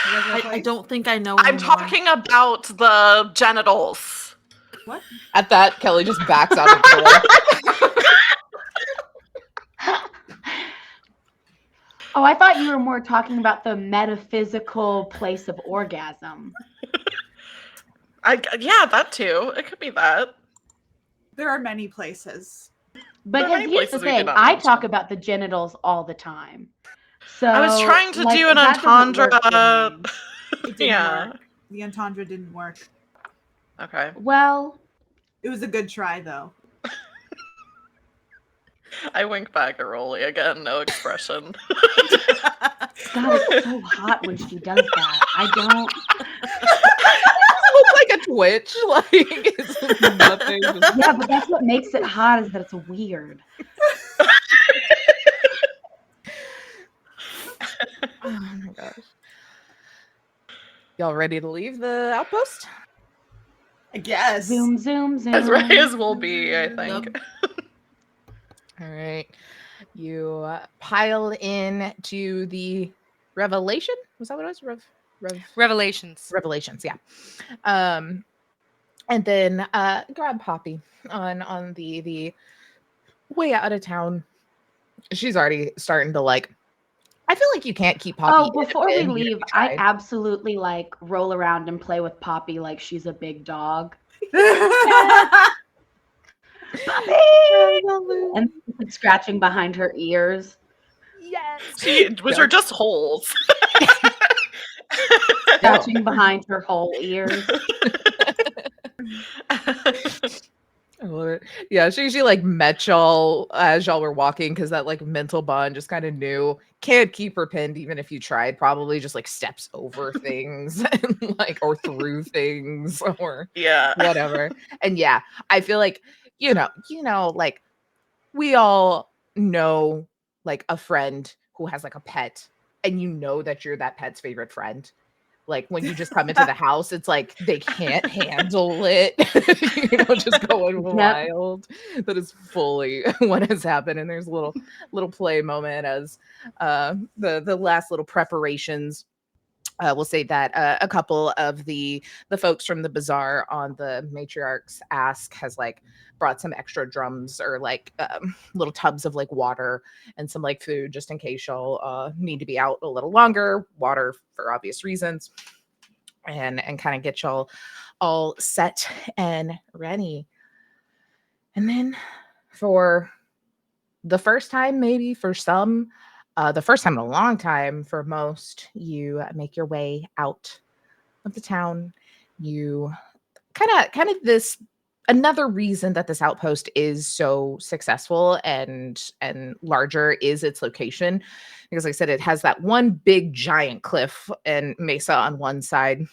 You guys got a I place? don't think I know I'm anymore. talking about the genitals. What? At that, Kelly just backs out of the door. Oh, I thought you were more talking about the metaphysical place of orgasm. Yeah, that too. It could be that. There are many places. But There are many here's the places we did thing, not I mention. talk about the genitals all the time. So I was trying to like, do an that doesn't work for entendre. me. It didn't Yeah. work. The entendre didn't work. Okay. Well, It was a good try, though. I wink back at Rolly again. No expression. God, it's so hot when she does that. I don't. Looks like a twitch. Like it's nothing. Just- Yeah, but that's what makes it hot is that it's weird. Oh my gosh. Y'all ready to leave the outpost? I guess. Zoom, zoom, zoom. As ready as we'll be, I think. All right. You pile in to the Revelation. Was that what it was? Revelations. Revelations, yeah. And then grab Poppy on the way out of town. She's already starting to like. I feel like you can't keep Poppy. Oh, before we in here if leave, you I tried. absolutely like roll around and play with Poppy like she's a big dog. Poppy! And scratching behind her ears. Yes. Which are just holes. Scratching behind her whole ears. I love it. Yeah, she like met y'all as y'all were walking because that like mental bond just kind of knew can't keep her pinned even if you tried. Probably just like steps over things and like or through things or Yeah. whatever. And yeah, I feel like you know, like we all know like a friend who has like a pet, and you know that you're that pet's favorite friend. Like when you just come into the house, it's like they can't handle it, just going wild. That is fully what has happened. And there's a little play moment as the last little preparations. We'll say that a couple of the folks from the bazaar on the matriarch's ask has like brought some extra drums or like little tubs of like water and some like food just in case y'all need to be out a little longer. Water for obvious reasons, and kind of get y'all all set and ready. And then for the first time, maybe for some, the first time in a long time for most, you make your way out of the town. You kind of this another reason that this outpost is so successful and larger is its location, because like I said, it has that one big giant cliff and mesa on one side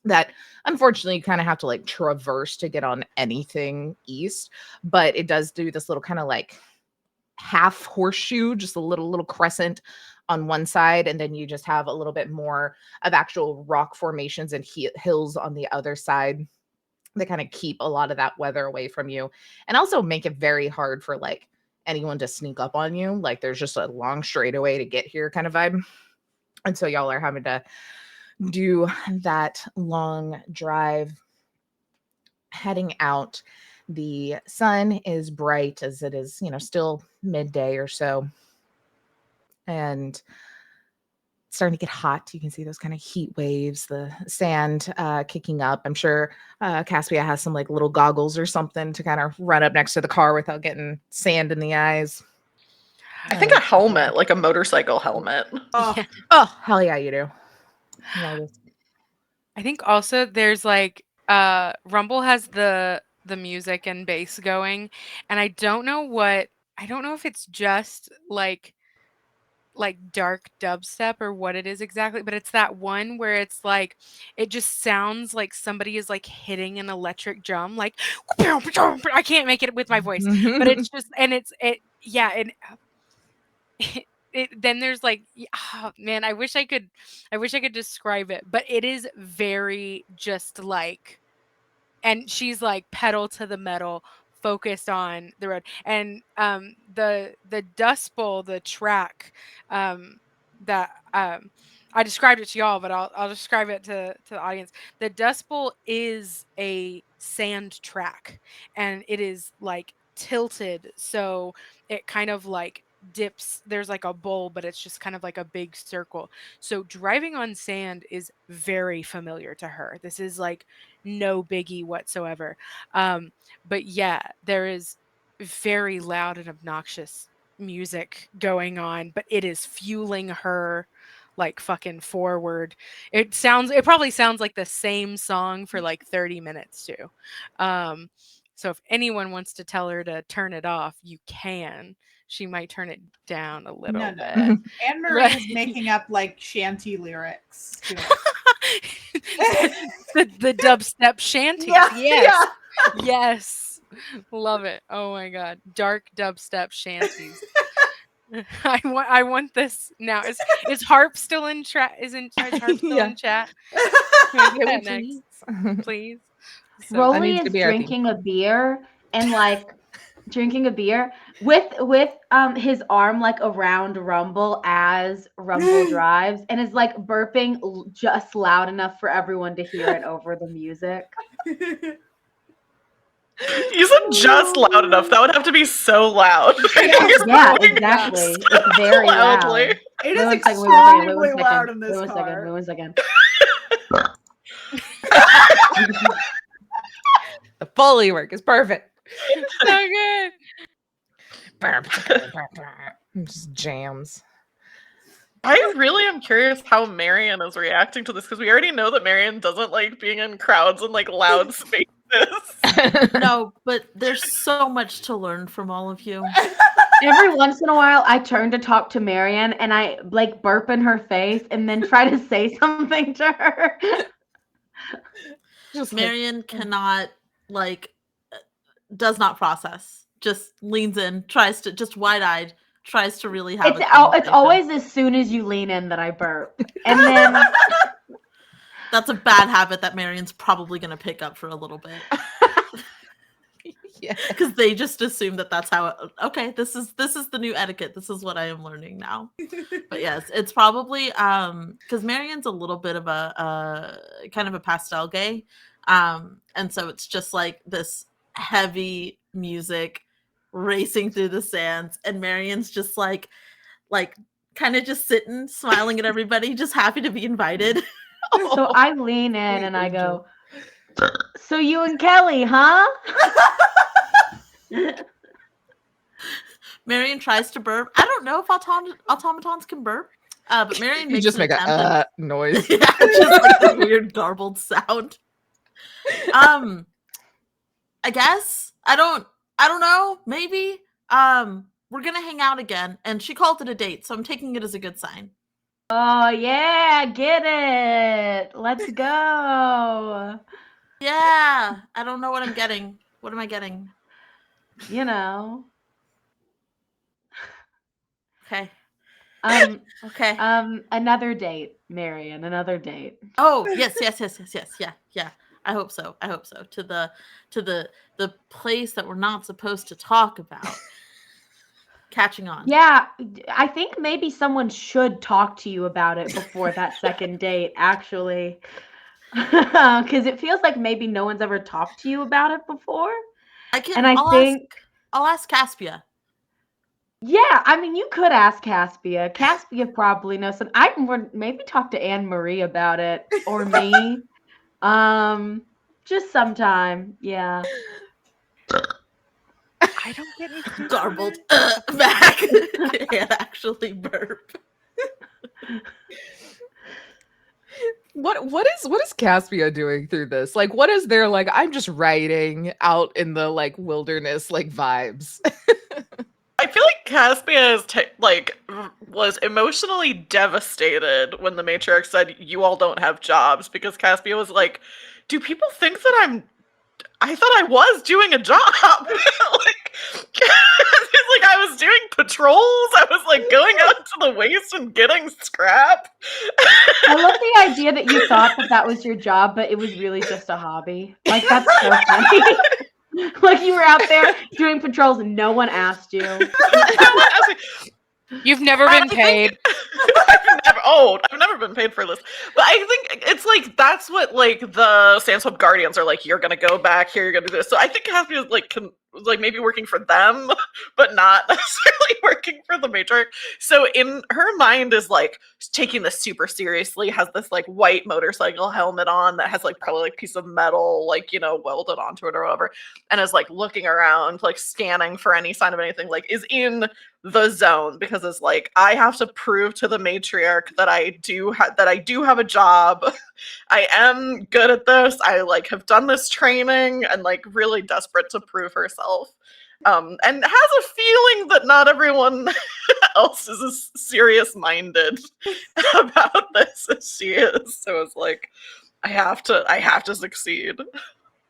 that unfortunately you kind of have to like traverse to get on anything east, but it does do this little kind of like half horseshoe, just a little crescent on one side, and then you just have a little bit more of actual rock formations and hills on the other side that kind of keep a lot of that weather away from you, and also make it very hard for like anyone to sneak up on you. Like there's just a long straightaway to get here kind of vibe, and so y'all are having to do that long drive heading out. The sun is bright as it is, still midday or so, and it's starting to get hot. You can see those kind of heat waves, the sand kicking up. I'm sure Caspia has some like little goggles or something to kind of run up next to the car without getting sand in the eyes. I think a helmet, like a motorcycle helmet. Oh, Yeah. Oh, hell yeah, you do. I think also there's like Rumble has the music and bass going, and I don't know if it's just like dark dubstep or what it is exactly, but it's that one where it's like it just sounds like somebody is like hitting an electric drum, like I can't make it with my voice, but it's just, and yeah, and then there's like, oh, man, I wish I could describe it, but it is very just like, and she's like pedal to the metal, focused on the road, and the Dust Bowl, the track that I described it to y'all, but I'll describe it to the audience. The Dust Bowl is a sand track, and it is like tilted, so it kind of like dips. There's like a bowl, but it's just kind of like a big circle. So driving on sand is very familiar to her. This is like no biggie whatsoever. But yeah, there is very loud and obnoxious music going on, but it is fueling her like fucking forward. It probably sounds like the same song for like 30 minutes too. So if anyone wants to tell her to turn it off, you can. She might turn it down a little bit. Anne Marie is making up like shanty lyrics to it. the dubstep shanties. Yeah, yes. Yeah. Yes. Love it. Oh my god. Dark dubstep shanties. I want this now. Is Harp still in chat? Is Harp still in chat? Can we get that next? Please. So, Rolly is drinking a beer and like drinking a beer with his arm like around Rumble as Rumble drives, and is like burping just loud enough for everyone to hear it over the music. You said just loud enough. That would have to be so loud. Yeah, exactly. It's very loudly. Loud. It is extremely loud in this car. Wait one second. The Foley work is perfect. So good. Just jams. I really am curious how Marion is reacting to this, because we already know that Marion doesn't like being in crowds and like loud spaces. No, but there's so much to learn from all of you. Every once in a while, I turn to talk to Marion and I like burp in her face and then try to say something to her. Marion cannot, like, does not process. Just leans in, tries to, just wide-eyed, tries to really have it's always as soon as you lean in that I burp. And then That's a bad habit that Marion's probably going to pick up for a little bit. Yeah. Because they just assume that that's how okay, this is the new etiquette. This is what I am learning now. But yes, it's probably because Marion's a little bit of a kind of a pastel gay. And so it's just like this heavy music racing through the sands, and Marion's just like kind of just sitting, smiling at everybody, just happy to be invited. So I lean in and I go, so you and Kelly, huh? Marion tries to burp. I don't know if automatons can burp, but Marion You makes just an make attempt. a noise. Yeah, just like a weird garbled sound. I guess I don't know. Maybe we're gonna hang out again, and she called it a date, so I'm taking it as a good sign. Oh yeah, get it. Let's go. Yeah, I don't know what I'm getting. What am I getting? You know. Okay. Okay. Okay. Another date, Marion. Another date. Oh yes. Yeah. I hope so. To the place that we're not supposed to talk about. Catching on. Yeah, I think maybe someone should talk to you about it before that second date, actually. Because it feels like maybe no one's ever talked to you about it before. I'll ask Caspia. Yeah, I mean, you could ask Caspia. Caspia probably knows some. I would maybe talk to Anne Marie about it, or me. Just sometime. Yeah. I don't get anything. Garbled back. Can't actually burp. What is Caspia doing through this? Like, what is their like? I'm just writing out in the like wilderness like vibes. I feel like Caspia is was emotionally devastated when the matriarch said you all don't have jobs, because Caspia was like, do people think that I thought I was doing a job. Like, it's like I was doing patrols. I was like going out to the waste and getting scrap. I love the idea that you thought that was your job, but it was really just a hobby. Like, that's so funny. Like, you were out there doing patrols and no one asked you. You've never been paid. I've never been paid for this. But I think it's like that's what like the Sandswamp Guardians are like. You're gonna go back here. You're gonna do this. So I think Caspia is like maybe working for them, but not necessarily working for the matriarch. So in her mind is like taking this super seriously. Has this like white motorcycle helmet on that has like probably like piece of metal like welded onto it or whatever, and is like looking around, like scanning for any sign of anything. Like is in the zone, because it's like I have to prove to the matriarch that I do have a job. I am good at this. I like have done this training, and like really desperate to prove herself. And has a feeling that not everyone else is as serious-minded about this as she is. So it's like I have to succeed.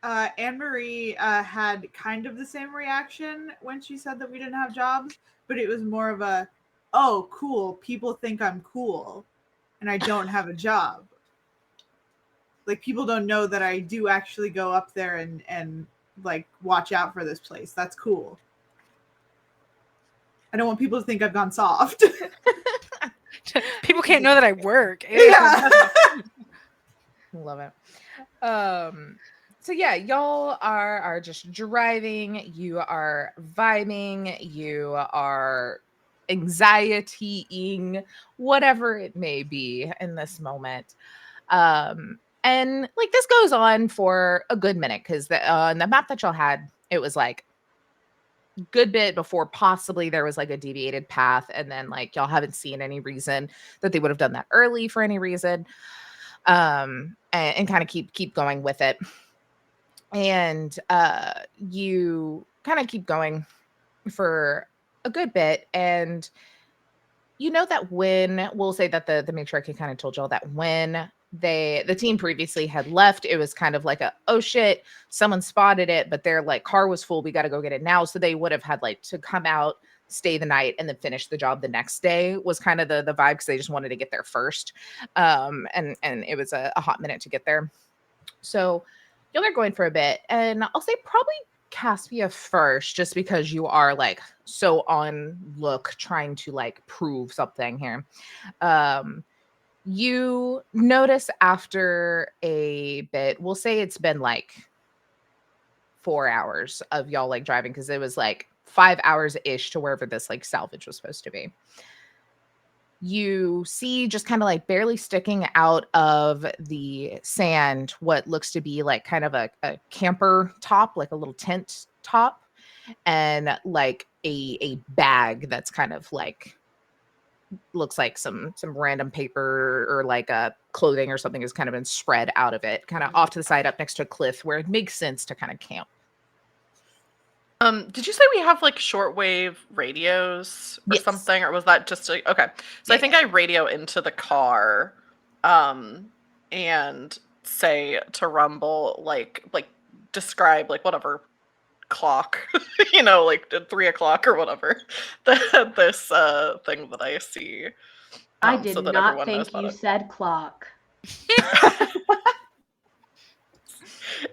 Anne Marie had kind of the same reaction when she said that we didn't have jobs, but it was more of a, oh, cool, people think I'm cool and I don't have a job. Like, people don't know that I do actually go up there and like watch out for this place. That's cool. I don't want people to think I've gone soft. People can't know that I work. Yeah. Love it. So yeah, y'all are just driving, you are vibing, you are anxietying, whatever it may be in this moment. And like this goes on for a good minute, because the map that y'all had, it was like good bit before possibly there was like a deviated path, and then like y'all haven't seen any reason that they would have done that early for any reason. And kind of keep going with it. And you kind of keep going for a good bit, and you know that when we'll say that the matriarch kind of told y'all that when the team previously had left, it was kind of like a, oh shit, someone spotted it, but their like car was full, we got to go get it now. So they would have had like to come out stay the night and then finish the job the next day was kind of the vibe, because they just wanted to get there first. And it was a hot minute to get there. So y'all are going for a bit, and I'll say probably Caspia first, just because you are like so on look trying to like prove something here. You notice after a bit, we'll say it's been like 4 hours of y'all like driving, because it was like 5 hours ish to wherever this like salvage was supposed to be. You see just kind of like barely sticking out of the sand what looks to be like kind of a camper top, like a little tent top, and like a bag that's kind of like looks like some random paper or like a clothing or something has kind of been spread out of it, kind of off to the side up next to a cliff where it makes sense to kind of camp. Did you say we have like shortwave radios or Yes. something, or was that just okay? So I think I radio into the car, and say to Rumble like describe like whatever clock, like at 3 o'clock or whatever, this thing that I see. I did so that not everyone knows think about you it. said clock.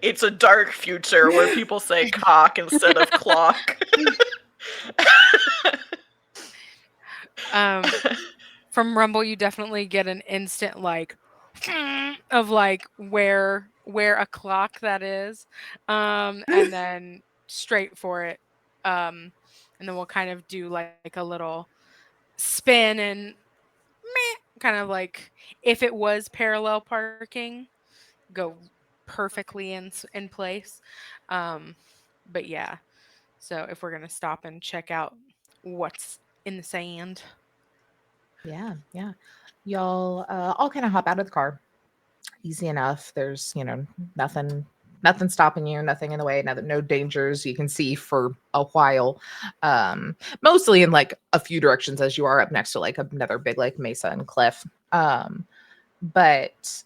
It's a dark future where people say cock instead of clock. From Rumble, you definitely get an instant like of like where a clock that is, and then straight for it, and then we'll kind of do like a little spin and kind of like if it was parallel parking, go perfectly in place. Um, but yeah, so if we're gonna stop and check out what's in the sand. Yeah, yeah. Y'all all kind of hop out of the car. Easy enough. There's, nothing stopping you, nothing in the way, no dangers you can see for a while. Mostly in like a few directions as you are up next to like another big like mesa and cliff. But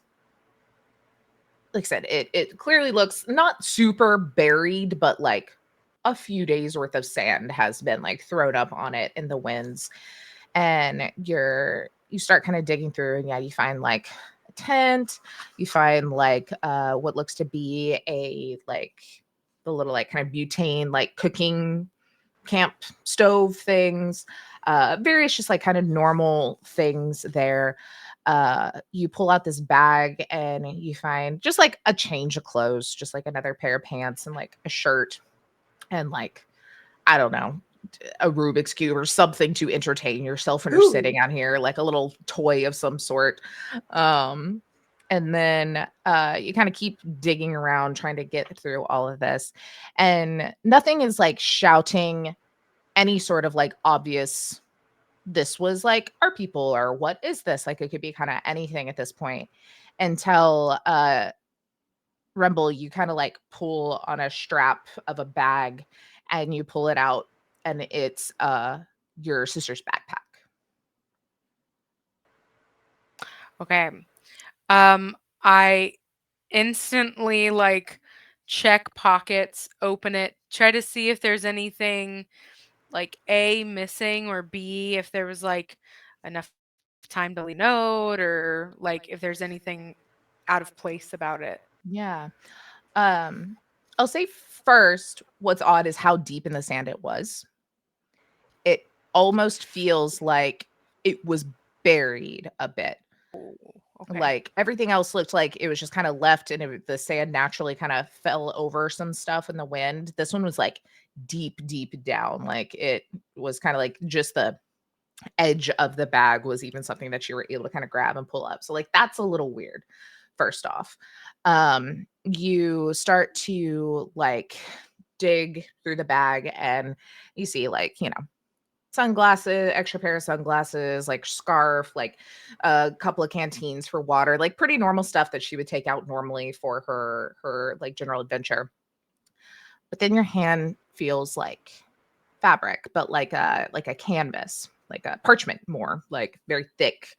like I said, it clearly looks not super buried, but like a few days worth of sand has been like thrown up on it in the winds. And you start kind of digging through, and yeah, you find like a tent, you find like what looks to be a like the little like kind of butane like cooking camp stove things, various just like kind of normal things there. You pull out this bag and you find just like a change of clothes, just like another pair of pants and like a shirt and like, I don't know, a Rubik's Cube or something to entertain yourself when you're sitting out here, like a little toy of some sort. And then you kind of keep digging around trying to get through all of this. And nothing is like shouting any sort of like obvious, this was like our people, or what is this? Like it could be kind of anything at this point until Rumble, you kind of like pull on a strap of a bag and you pull it out, and it's your sister's backpack. Okay. I instantly like check pockets, open it, try to see if there's anything like A missing, or B if there was like enough time to leave a note, or like if there's anything out of place about it. Yeah. Um I'll say first, what's odd is how deep in the sand it was. It almost feels like it was buried a bit. Oh, okay. Like everything else looked like it was just kind of left, and the sand naturally kind of fell over some stuff in the wind. This one was like deep down. Like it was kind of like just the edge of the bag was even something that you were able to kind of grab and pull up. So like that's a little weird. First off, you start to like dig through the bag and you see like, sunglasses, extra pair of sunglasses, like scarf, like a couple of canteens for water, like pretty normal stuff that she would take out normally for her like general adventure. But then your hand feels like fabric, but like a canvas, like a parchment, more like very thick.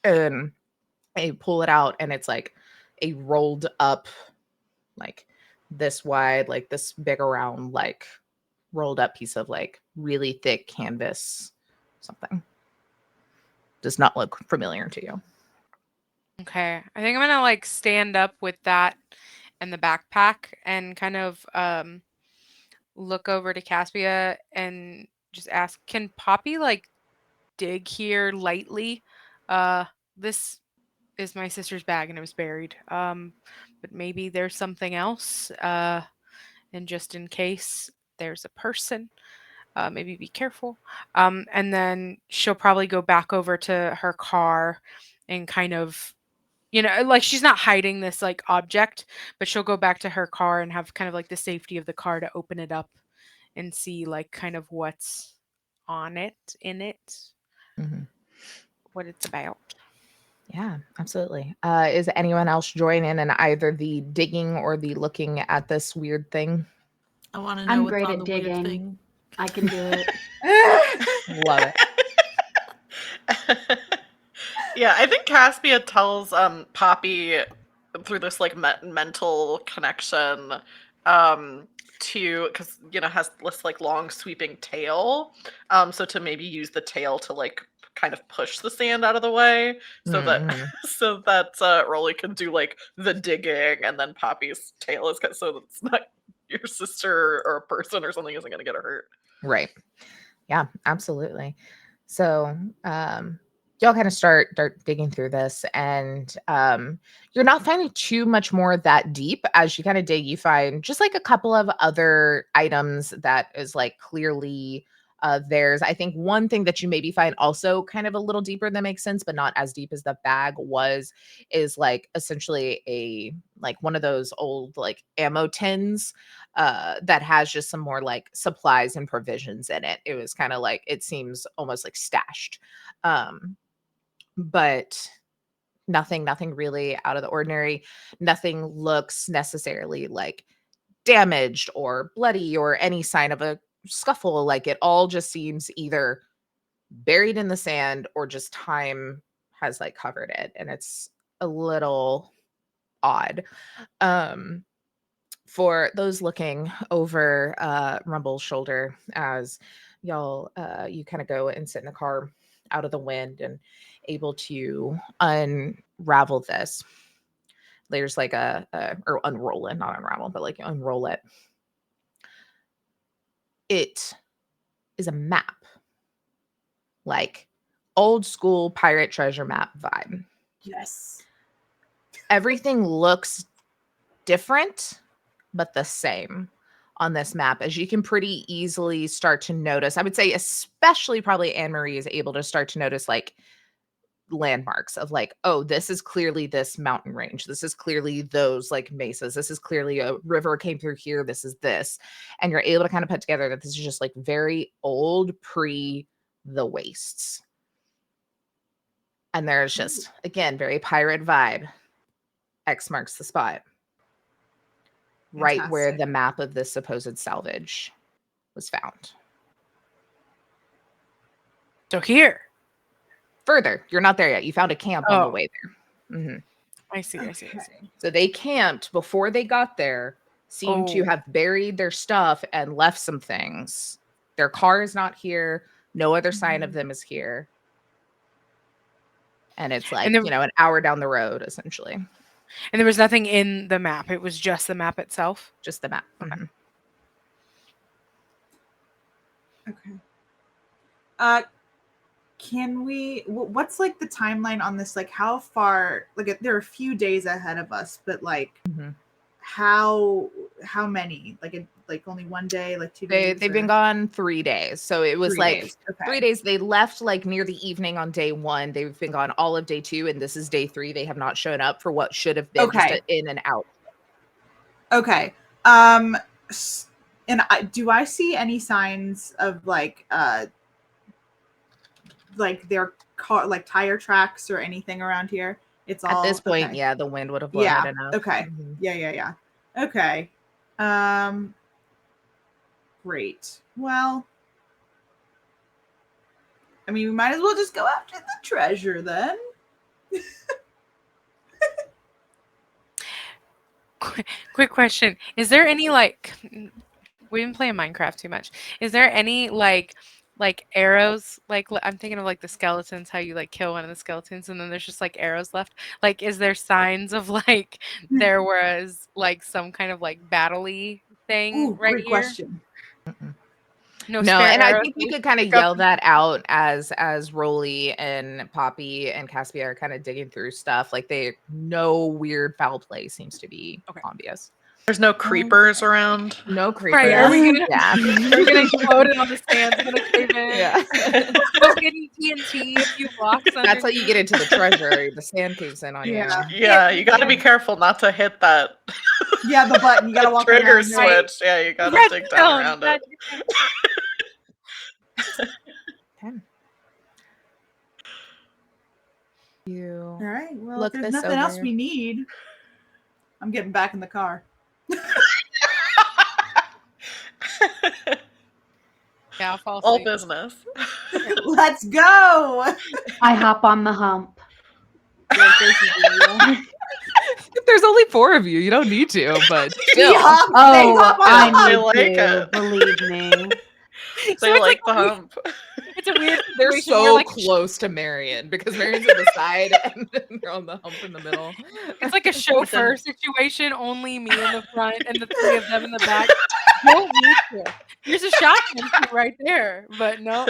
And you pull it out and it's like a rolled up, like this wide, like this big around, like rolled up piece of like really thick canvas, something. Does not look familiar to you. Okay. I think I'm gonna like stand up with that and the backpack and kind of look over to Caspia and just ask, can Poppy like dig here lightly? This is my sister's bag and it was buried. But maybe there's something else. And just in case there's a person, maybe be careful. And then she'll probably go back over to her car and kind of, like she's not hiding this like object, but she'll go back to her car and have kind of like the safety of the car to open it up and see like kind of what's on it, in it, Mm-hmm. what it's about. Yeah, absolutely. Is anyone else joining in either the digging or the looking at this weird thing? I want to know I'm what's great on at the digging. weird thing. I can do it. Love it. Yeah, I think Caspia tells Poppy through this like mental connection to, because has this like long sweeping tail, so to maybe use the tail to like kind of push the sand out of the way so that so that Rolly can do like the digging, and then Poppy's tail is so that it's not your sister or a person or something isn't going to get hurt. Right. Yeah, absolutely. So y'all kind of start digging through this, and you're not finding too much more that deep. As you kind of dig, you find just like a couple of other items that is like clearly theirs. I think one thing that you maybe find also kind of a little deeper that makes sense, but not as deep as the bag is like essentially a like one of those old like ammo tins that has just some more like supplies and provisions in it. It was kind of like, it seems almost like stashed. But nothing really out of the ordinary. Nothing looks necessarily like damaged or bloody or any sign of a scuffle. Like it all just seems either buried in the sand or just time has like covered it. And it's a little odd. For those looking over Rumble's shoulder, as y'all you kind of go and sit in the car out of the wind and able to unravel this. There's like or unroll it, not unravel, but like unroll it. It is a map, like old school pirate treasure map vibe. Yes. Everything looks different, but the same on this map, as you can pretty easily start to notice. I would say especially probably Anne-Marie is able to start to notice like landmarks of like, oh, this is clearly this mountain range. This is clearly those like mesas. This is clearly a river came through here. This is this. And you're able to kind of put together that this is just like very old pre the wastes. And there's just, again, very pirate vibe. X marks the spot. Right where Fantastic. the map of this supposed salvage was found. So here. Further, you're not there yet. You found a camp on the Oh. way there. Mhm. I see. I see. So they camped before they got there, seem to Oh. have buried their stuff and left some things. Their car is not here. No other sign of them is here. And it's like, And there, an hour down the road, essentially. and there was nothing in the map. It was just the map itself. Just the map. Okay. Mhm. Okay. Can we? What's like the timeline on this? Like, how far? Like, there are a few days ahead of us, but like, Mhm. how many? Like only one day? Like 2 days? They've been gone 3 days. So it was 3 like days. Okay. 3 days. They left like near the evening on day 1. They've been gone all of day 2, and this is day 3. They have not shown up for what should have been just Okay. an in and out. Okay. And do I see any signs of like their car, like tire tracks or anything around here? It's all At this point, okay. yeah, the wind would have blown Yeah. it enough. Okay. Mhm. Yeah. Okay. Great. Well, I mean, we might as well just go after the treasure then. Quick question: is there any like We've been playing Minecraft too much. Is there any like arrows? Like I'm thinking of like the skeletons, how you like kill one of the skeletons and then there's just like arrows left. Like, is there signs of like there was like some kind of like battle-y thing Ooh, right great here? question. No No, spare and I arrows. think we We could kind of pick up yell that out as Rolly and Poppy and Caspia are kind of digging through stuff. Like they no weird foul play seems to be Okay. obvious. There's no creepers around. No Right, are we creepers. gonna Yeah. are we gonna explode it on the sand's gonna cave in? Yeah. No hidden TNT a few blocks That's how underneath. you get into the treasure. The sand caves in on Yeah. you. Yeah, you got to be careful not to hit that Yeah, the button. You gotta walk trigger around it. switch. Yeah, you got to dig down Redstone, around God it. damn. Okay. You All right. Well, look if there's this nothing else over. we need, I'm getting back in the car. Yeah, I'll fall All asleep. business. Let's go. I hop on the hump. There's only 4 of you. You don't need to, but They still. hop on I They need like to, it. believe me. They So it's like like the a hump. It's a weird They're situation where so like close to Marion because Marion's at the side and they're on the hump in the middle. it's like a chauffeur situation, only me in the front and the 3 of them in the back. Don't need to. There's a shotgun seat right there, but no.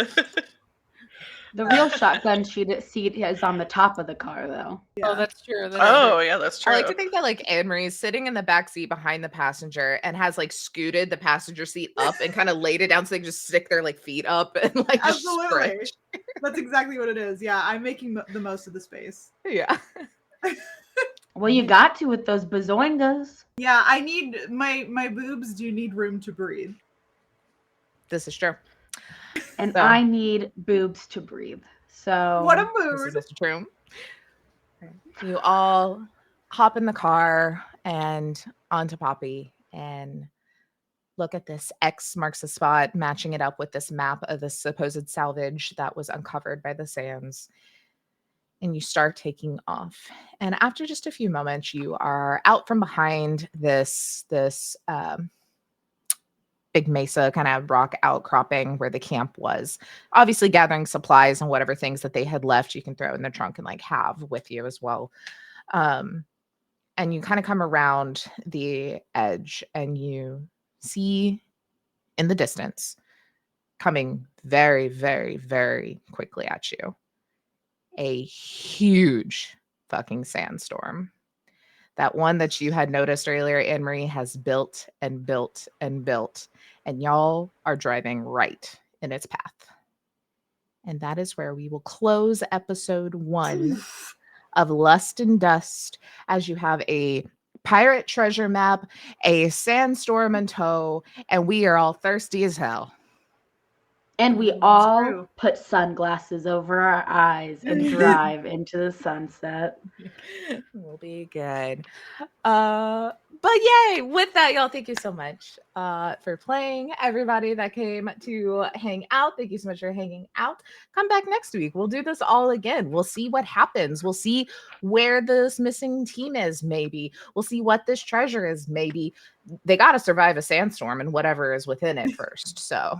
The real shotgun seat is on the top of the car, though. Oh, that's true. That's Oh, true. yeah, that's I true. like to think that like Anne Marie's sitting in the back seat behind the passenger and has like scooted the passenger seat up and kind of laid it down so they can just stick their like feet up and like just Absolutely. stretch. That's exactly what it is. Yeah, I'm making the most of the space. Yeah. Well, you got to with those bazoingas. Yeah, I need my boobs do need room to breathe. This is true. And So- I need boobs to breathe. So What a This is mood. also true. You all hop in the car and onto Poppy and look at this X marks the spot, matching it up with this map of the supposed salvage that was uncovered by the sands. And you start taking off. And after just a few moments, you are out from behind this big mesa kind of rock outcropping where the camp was, obviously gathering supplies and whatever things that they had left you can throw in the trunk and like have with you as well. And you kind of come around the edge and you see in the distance, coming very, very, very quickly at you, a huge fucking sandstorm. That one that you had noticed earlier, Anne Marie has built and built and built, and y'all are driving right in its path. And that is where we will close episode 1 of Lust and Dust, as you have a pirate treasure map, a sandstorm in tow, and we are all thirsty as hell. and we True. all put sunglasses over our eyes and drive into the sunset. We'll be good. But yay, with that, y'all, thank you so much for playing. Everybody that came to hang out, thank you so much for hanging out. Come back next week. We'll do this all again. We'll see what happens. We'll see where this missing team is, maybe. We'll see what this treasure is, maybe. They got to survive a sandstorm and whatever is within it first. So,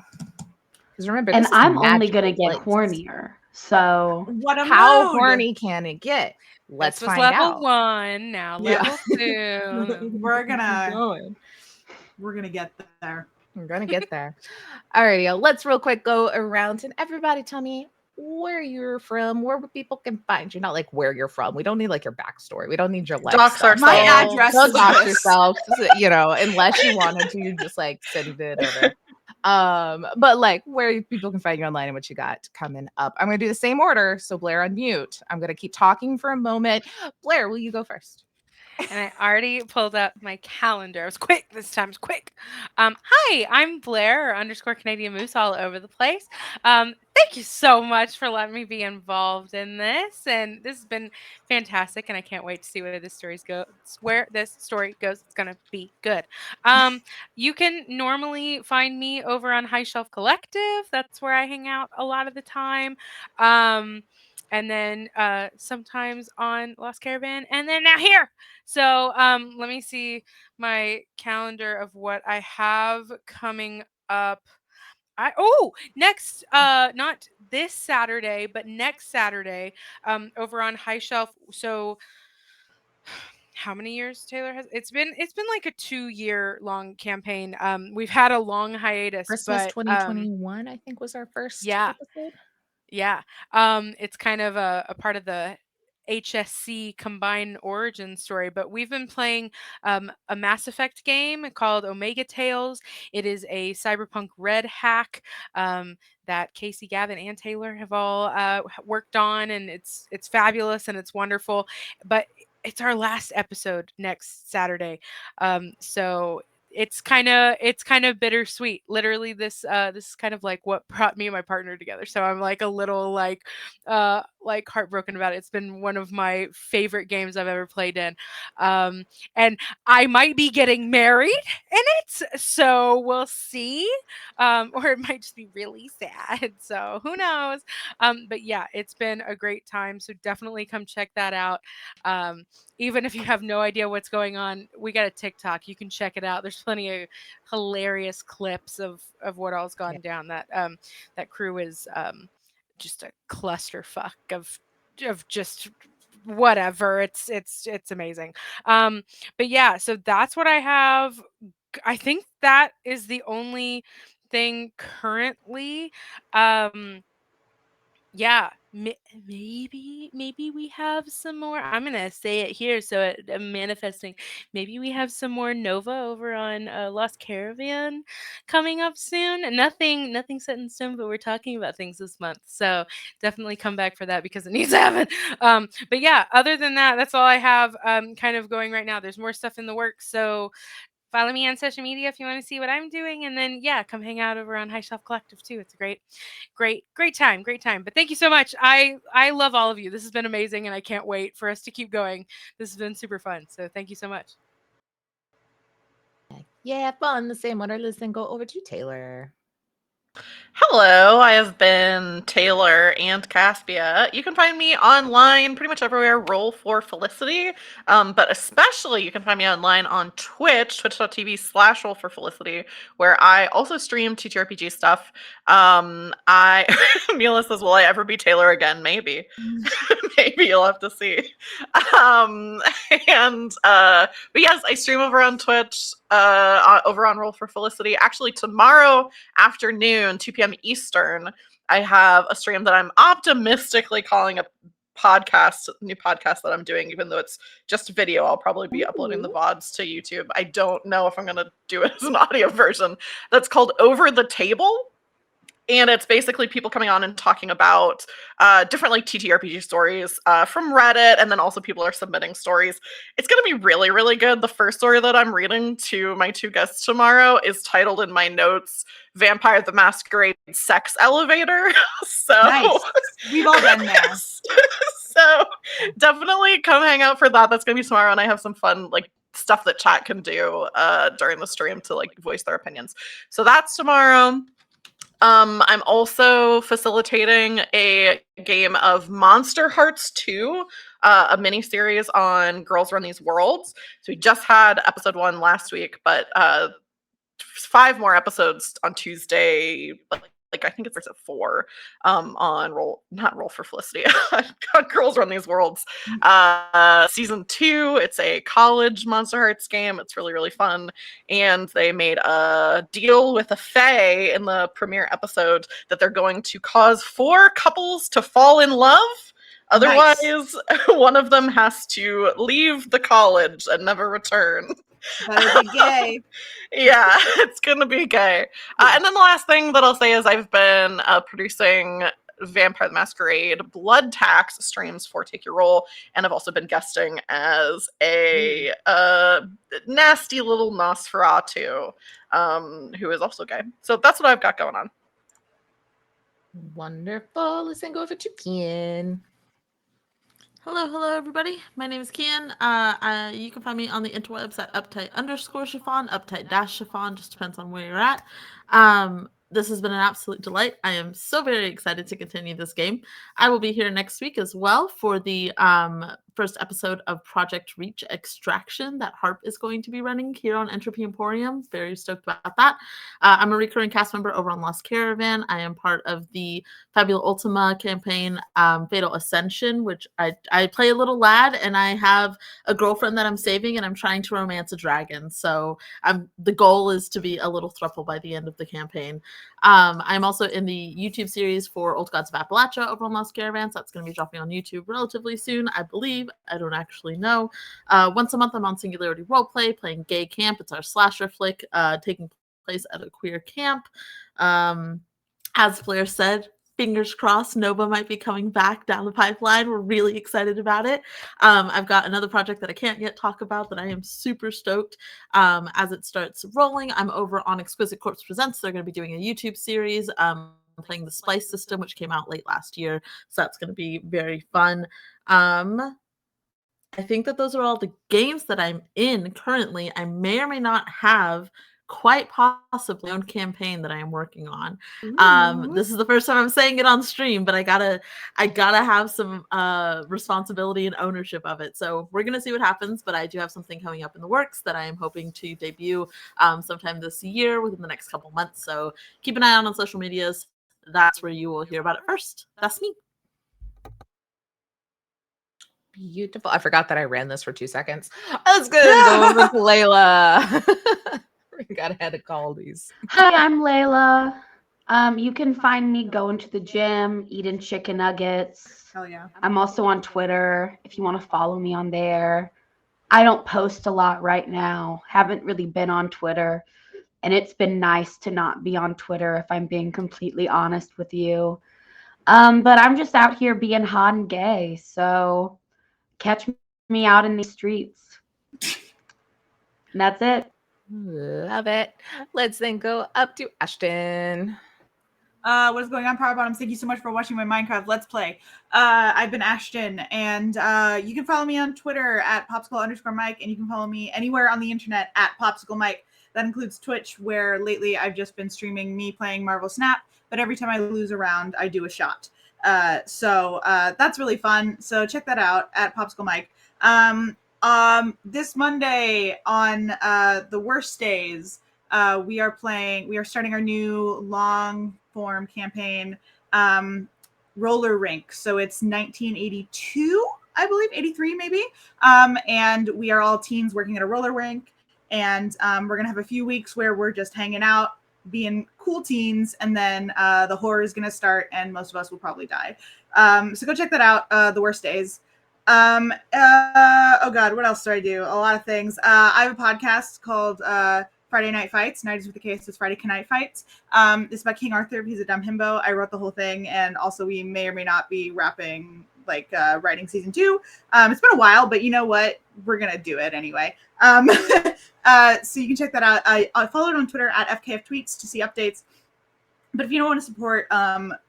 because remember, And this is a I'm only magical going to get place. hornier. So What a How mood. horny can it get? Let's This was find level out. 1, now Yeah. level 2. We're gonna Going. get there. We're gonna get there. All right, y'all. Let's real quick go around and everybody tell me where you're from, where people can find you. Not like where you're from. We don't need like your backstory. We don't need your life Dox stuff. My ourselves. address Don't is dox this. yourself, unless you wanted to, you just like send it over. But like where people can find you online and what you got coming up. I'm gonna do the same order. So Blair, unmute. I'm gonna keep talking for a moment. Blair, will you go first? And I already pulled up my calendar. It was quick. This time's quick. Hi, I'm Blair _ Canadian Moose all over the place. Thank you so much for letting me be involved in this. And this has been fantastic. And I can't wait to see where this story goes. It's gonna be good. You can normally find me over on High Shelf Collective. That's where I hang out a lot of the time. and then sometimes on Lost Caravan, and then now here. So let me see my calendar of what I have coming up. Next not this Saturday, but next Saturday, over on High Shelf. So how many years Taylor has it's been like a 2-year long campaign. We've had a long hiatus, Christmas but 2021, I think, was our first yeah. episode. Yeah. It's kind of a part of the HSC combined origin story, but we've been playing a Mass Effect game called Omega Tales. It is a cyberpunk red hack that Casey, Gavin, and Taylor have all worked on, and it's fabulous and it's wonderful. But it's our last episode next Saturday, so it's kind of bittersweet. Literally, this is kind of like what brought me and my partner together. So I'm like a little like heartbroken about it. It's been one of my favorite games I've ever played in. And I might be getting married in it, so we'll see. Or it might just be really sad. So who knows? But yeah, it's been a great time. So definitely come check that out. Um, Even if you have no idea what's going on, we got a TikTok. You can check it out. There's plenty of hilarious clips of what all's Yeah. gone down. That crew is just a clusterfuck of just whatever. It's amazing. Um, but yeah, so that's what I have. I think that is the only thing currently. Um, yeah, maybe we have some more. I'm gonna say it here, so I'm manifesting. Maybe we have some more Nova over on Lost Caravan coming up soon. Nothing set in stone, but we're talking about things this month, so definitely come back for that because it needs to happen. But yeah, other than that, that's all I have kind of going right now. There's more stuff in the works, so follow me on social media if you want to see what I'm doing, and then yeah, come hang out over on High Shelf Collective too. It's a great time, great time. But thank you so much. I love all of you. This has been amazing, and I can't wait for us to keep going. This has been super fun. So thank you so much. Yeah, fun. The same one. Or listen, go over to Taylor. Hello, I have been Taylor and Caspia. You can find me online pretty much everywhere, roll for Felicity. But especially you can find me online on Twitch, twitch.tv/roll for Felicity, where I also stream TTRPG stuff. Mila says, will I ever be Taylor again? Maybe. Maybe you'll have to see. Um, but yes, I stream over on Twitch, over on Roll for Felicity. Actually, tomorrow afternoon, 2 p.m. Eastern, I have a stream that I'm optimistically calling a new podcast that I'm doing, even though it's just video. I'll probably be uploading the VODs to YouTube. I don't know if I'm going to do it as an audio version. That's called Over the Table. And it's basically people coming on and talking about different like TTRPG stories from Reddit, and then also people are submitting stories. It's going to be really, really good. The first story that I'm reading to my two guests tomorrow is titled in my notes, Vampire the Masquerade Sex Elevator. So Nice. We've all been there. So definitely come hang out for that. That's going to be tomorrow, and I have some fun like stuff that chat can do during the stream to like voice their opinions. So that's tomorrow. I'm also facilitating a game of Monster Hearts 2, a mini series on Girls Run These Worlds. So we just had episode 1 last week, but 5 more episodes on Tuesday. Like I think it starts at 4 on Roll for Felicity. Girls Run These Worlds. Season 2, it's a college Monster Hearts game. It's really, really fun. And they made a deal with a fae in the premiere episode that they're going to cause 4 couples to fall in love. Otherwise, Nice. one of them has to leave the college and never return. Better be gay. Yeah, it's gonna be gay. And then the last thing that I'll say is I've been producing Vampire the Masquerade Blood Tax streams for Take Your Roll, and I've also been guesting as a nasty little Nosferatu, who is also gay. So that's what I've got going on. Wonderful. Listen, go over to Kian. Hello, everybody. My name is Kian. You can find me on the interwebs at uptight_chiffon, uptight-chiffon, just depends on where you're at. this has been an absolute delight. I am so very excited to continue this game. I will be here next week as well for the first episode of Project Reach Extraction that Harp is going to be running here on Entropy Emporium. Very stoked about that. I'm a recurring cast member over on Lost Caravan. I am part of the Fabula Ultima campaign, Fatal Ascension, which I play a little lad, and I have a girlfriend that I'm saving, and I'm trying to romance a dragon. So the goal is to be a little throuple by the end of the campaign. I'm also in the YouTube series for Old Gods of Appalachia over on Lost Caravans. That's going to be dropping on YouTube relatively soon, I believe. I don't actually know. Once a month, I'm on Singularity Roleplay, playing Gay Camp. It's our slasher flick taking place at a queer camp. As Blair said, fingers crossed, Nova might be coming back down the pipeline. We're really excited about it. I've got another project that I can't yet talk about that I am super stoked as it starts rolling. I'm over on Exquisite Corpse Presents. They're going to be doing a YouTube series playing the Splice system, which came out late last year. So that's going to be very fun. I think that those are all the games that I'm in currently. I may or may not have quite possibly my own campaign that I am working on. This is the first time I'm saying it on stream, but I gotta have some responsibility and ownership of it. So we're gonna see what happens, but I do have something coming up in the works that I am hoping to debut sometime this year within the next couple months. So keep an eye on social medias. That's where you will hear about it first. That's me. Beautiful. I forgot that I ran this for 2 seconds. Let's go over to Layla. We gotta had to call these. Hi, I'm Layla. You can find me going to the gym, eating chicken nuggets. Hell yeah. I'm also on Twitter if you want to follow me on there. I don't post a lot right now. Haven't really been on Twitter. And it's been nice to not be on Twitter, if I'm being completely honest with you. But I'm just out here being hot and gay. So catch me out in these streets. And that's it. Love it. Let's then go up to Ashton. What is going on, Power Bottoms? Thank you so much for watching my Minecraft Let's Play. I've been Ashton, and you can follow me on Twitter at popsicle_Mike, and you can follow me anywhere on the internet at popsiclemike. That includes Twitch, where lately I've just been streaming me playing Marvel Snap, but every time I lose a round, I do a shot. So that's really fun. So check that out at popsiclemike. This Monday on the worst days, we are starting our new long form campaign, roller rink. So it's 1982, I believe, 83 maybe. And we are all teens working at a roller rink. And we're going to have a few weeks where we're just hanging out, being cool teens. And then the horror is going to start, and most of us will probably die. So go check that out, The Worst Days. Oh God, what else do I do? A lot of things. I have a podcast called Friday Night Fights. Nights with the Case is Friday Night Fights. It's about King Arthur. He's a dumb himbo. I wrote the whole thing, and also we may or may not be wrapping writing season 2. It's been a while, but you know what? We're gonna do it anyway. So you can check that out. I follow it on Twitter at FKF Tweets to see updates. But if you don't want to support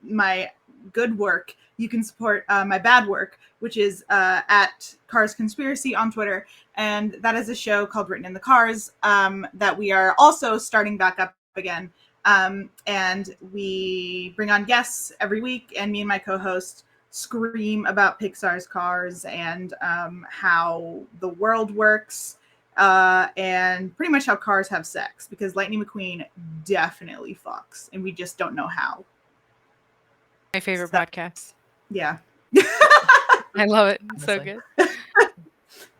my good work, you can support my bad work, which is at Cars Conspiracy on Twitter. And that is a show called Written in the Cars that we are also starting back up again. And we bring on guests every week, and me and my co-host scream about Pixar's Cars and how the world works and pretty much how cars have sex, because Lightning McQueen definitely fucks, and we just don't know how. My favorite podcast. Yeah. I love it. It's so Honestly. good.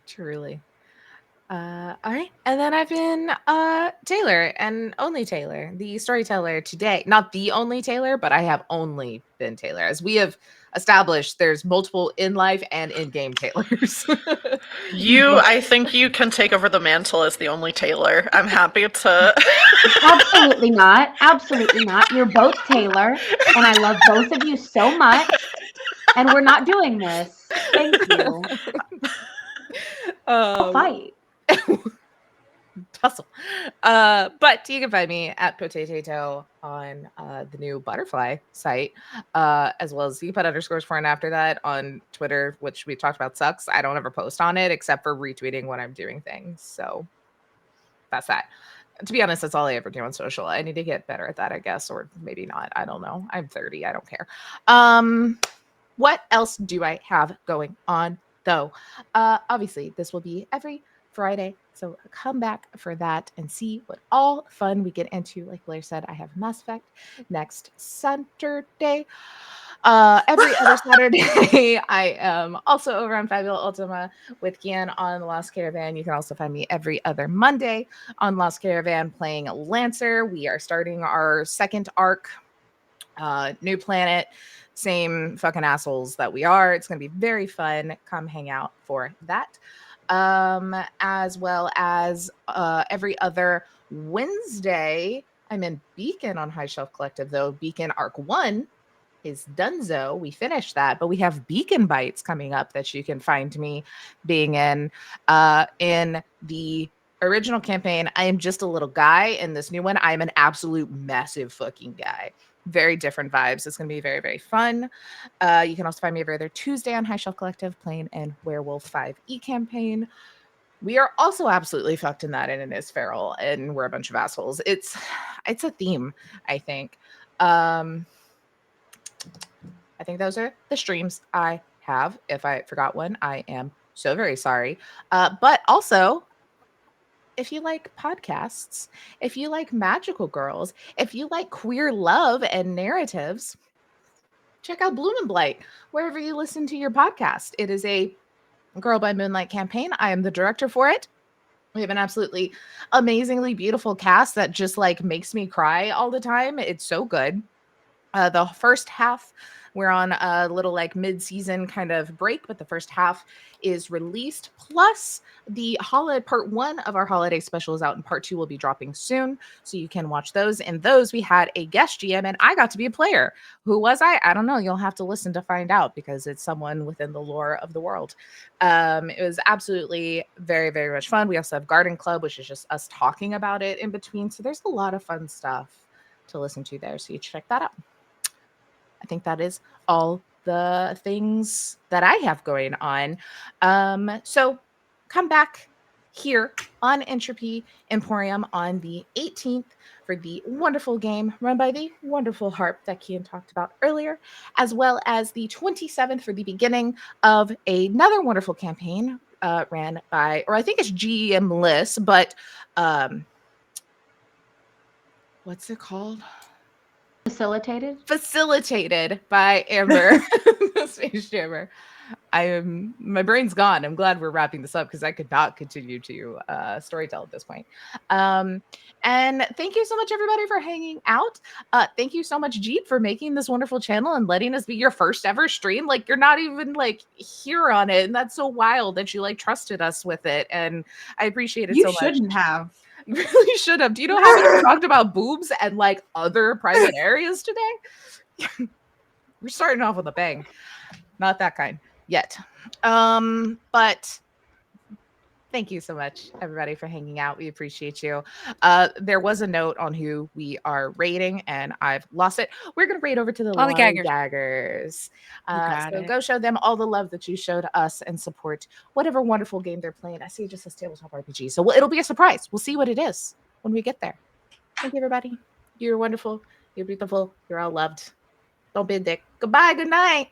Truly. All right. And then I've been Taylor, and only Taylor, the storyteller today. Not the only Taylor, but I have only been Taylor. As we have established, there's multiple in life and in-game Taylors. I think you can take over the mantle as the only Taylor. I'm happy to. Absolutely not. Absolutely not. You're both Taylor, and I love both of you so much. And we're not doing this. Thank you. I'll fight. Tussle. But you can find me at Potato on the new Butterfly site, as well as you can put underscores for and after that on Twitter, which we talked about sucks. I don't ever post on it except for retweeting when I'm doing things. So that's that. To be honest, that's all I ever do on social. I need to get better at that, I guess, or maybe not. I don't know. I'm 30. I don't care. What else do I have going on though? Obviously, this will be every Friday. So come back for that and see what all fun we get into. Like Blair said, I have Mass Effect next Saturday. Every other Saturday, I am also over on Fabula Ultima with Kian on the Lost Caravan. You can also find me every other Monday on Lost Caravan playing Lancer. We are starting our second arc, new planet, same fucking assholes that we are. It's going to be very fun. Come hang out for that. As well as every other Wednesday, I'm in Beacon on High Shelf Collective, though. Beacon Arc 1 is donezo. We finished that, but we have Beacon Bites coming up that you can find me being in. In the original campaign, I am just a little guy. In this new one, I am an absolute massive fucking guy. Very different vibes. It's going to be very, very fun. You can also find me every other Tuesday on High Shelf Collective playing in Werewolf 5e campaign. We are also absolutely fucked in that, and it is feral, and we're a bunch of assholes. It's a theme, I think. I think those are the streams I have. If I forgot one, I am so very sorry. But also, if you like podcasts, if you like magical girls, if you like queer love and narratives, check out Bloom and Blight wherever you listen to your podcast. It is a Girl by Moonlight campaign. I am the director for it. We have an absolutely amazingly beautiful cast that just like makes me cry all the time. It's so good. The first half, we're on a little like mid-season kind of break, but the first half is released. Plus, the holiday part 1 of our holiday special is out, and part 2 will be dropping soon, so you can watch those. And those, we had a guest GM, and I got to be a player. Who was I? I don't know. You'll have to listen to find out because it's someone within the lore of the world. It was absolutely very, very much fun. We also have Garden Club, which is just us talking about it in between. So there's a lot of fun stuff to listen to there. So you check that out. I think that is all the things that I have going on. So come back here on Entropy Emporium on the 18th for the wonderful game run by the wonderful Harp that Kian talked about earlier, as well as the 27th for the beginning of another wonderful campaign ran by, or I think it's GM Liz, but what's it called? Facilitated by Amber, Space Jammer. My brain's gone. I'm glad we're wrapping this up because I could not continue to storytell at this point. And thank you so much, everybody, for hanging out. Thank you so much, Jeep, for making this wonderful channel and letting us be your first ever stream. Like, you're not even like here on it, and that's so wild that you like trusted us with it. And I appreciate it so much. You shouldn't have. You really should have. Do you know how much we talked about boobs and like other private areas today? We're starting off with a bang. Not that kind yet. But thank you so much, everybody, for hanging out. We appreciate you. There was a note on who we are rating, and I've lost it. We're going to rate over to the Lollygaggers. So go show them all the love that you showed us and support whatever wonderful game they're playing. I see it just says Tabletop RPG. So it'll be a surprise. We'll see what it is when we get there. Thank you, everybody. You're wonderful. You're beautiful. You're all loved. Don't be a dick. Goodbye. Good night.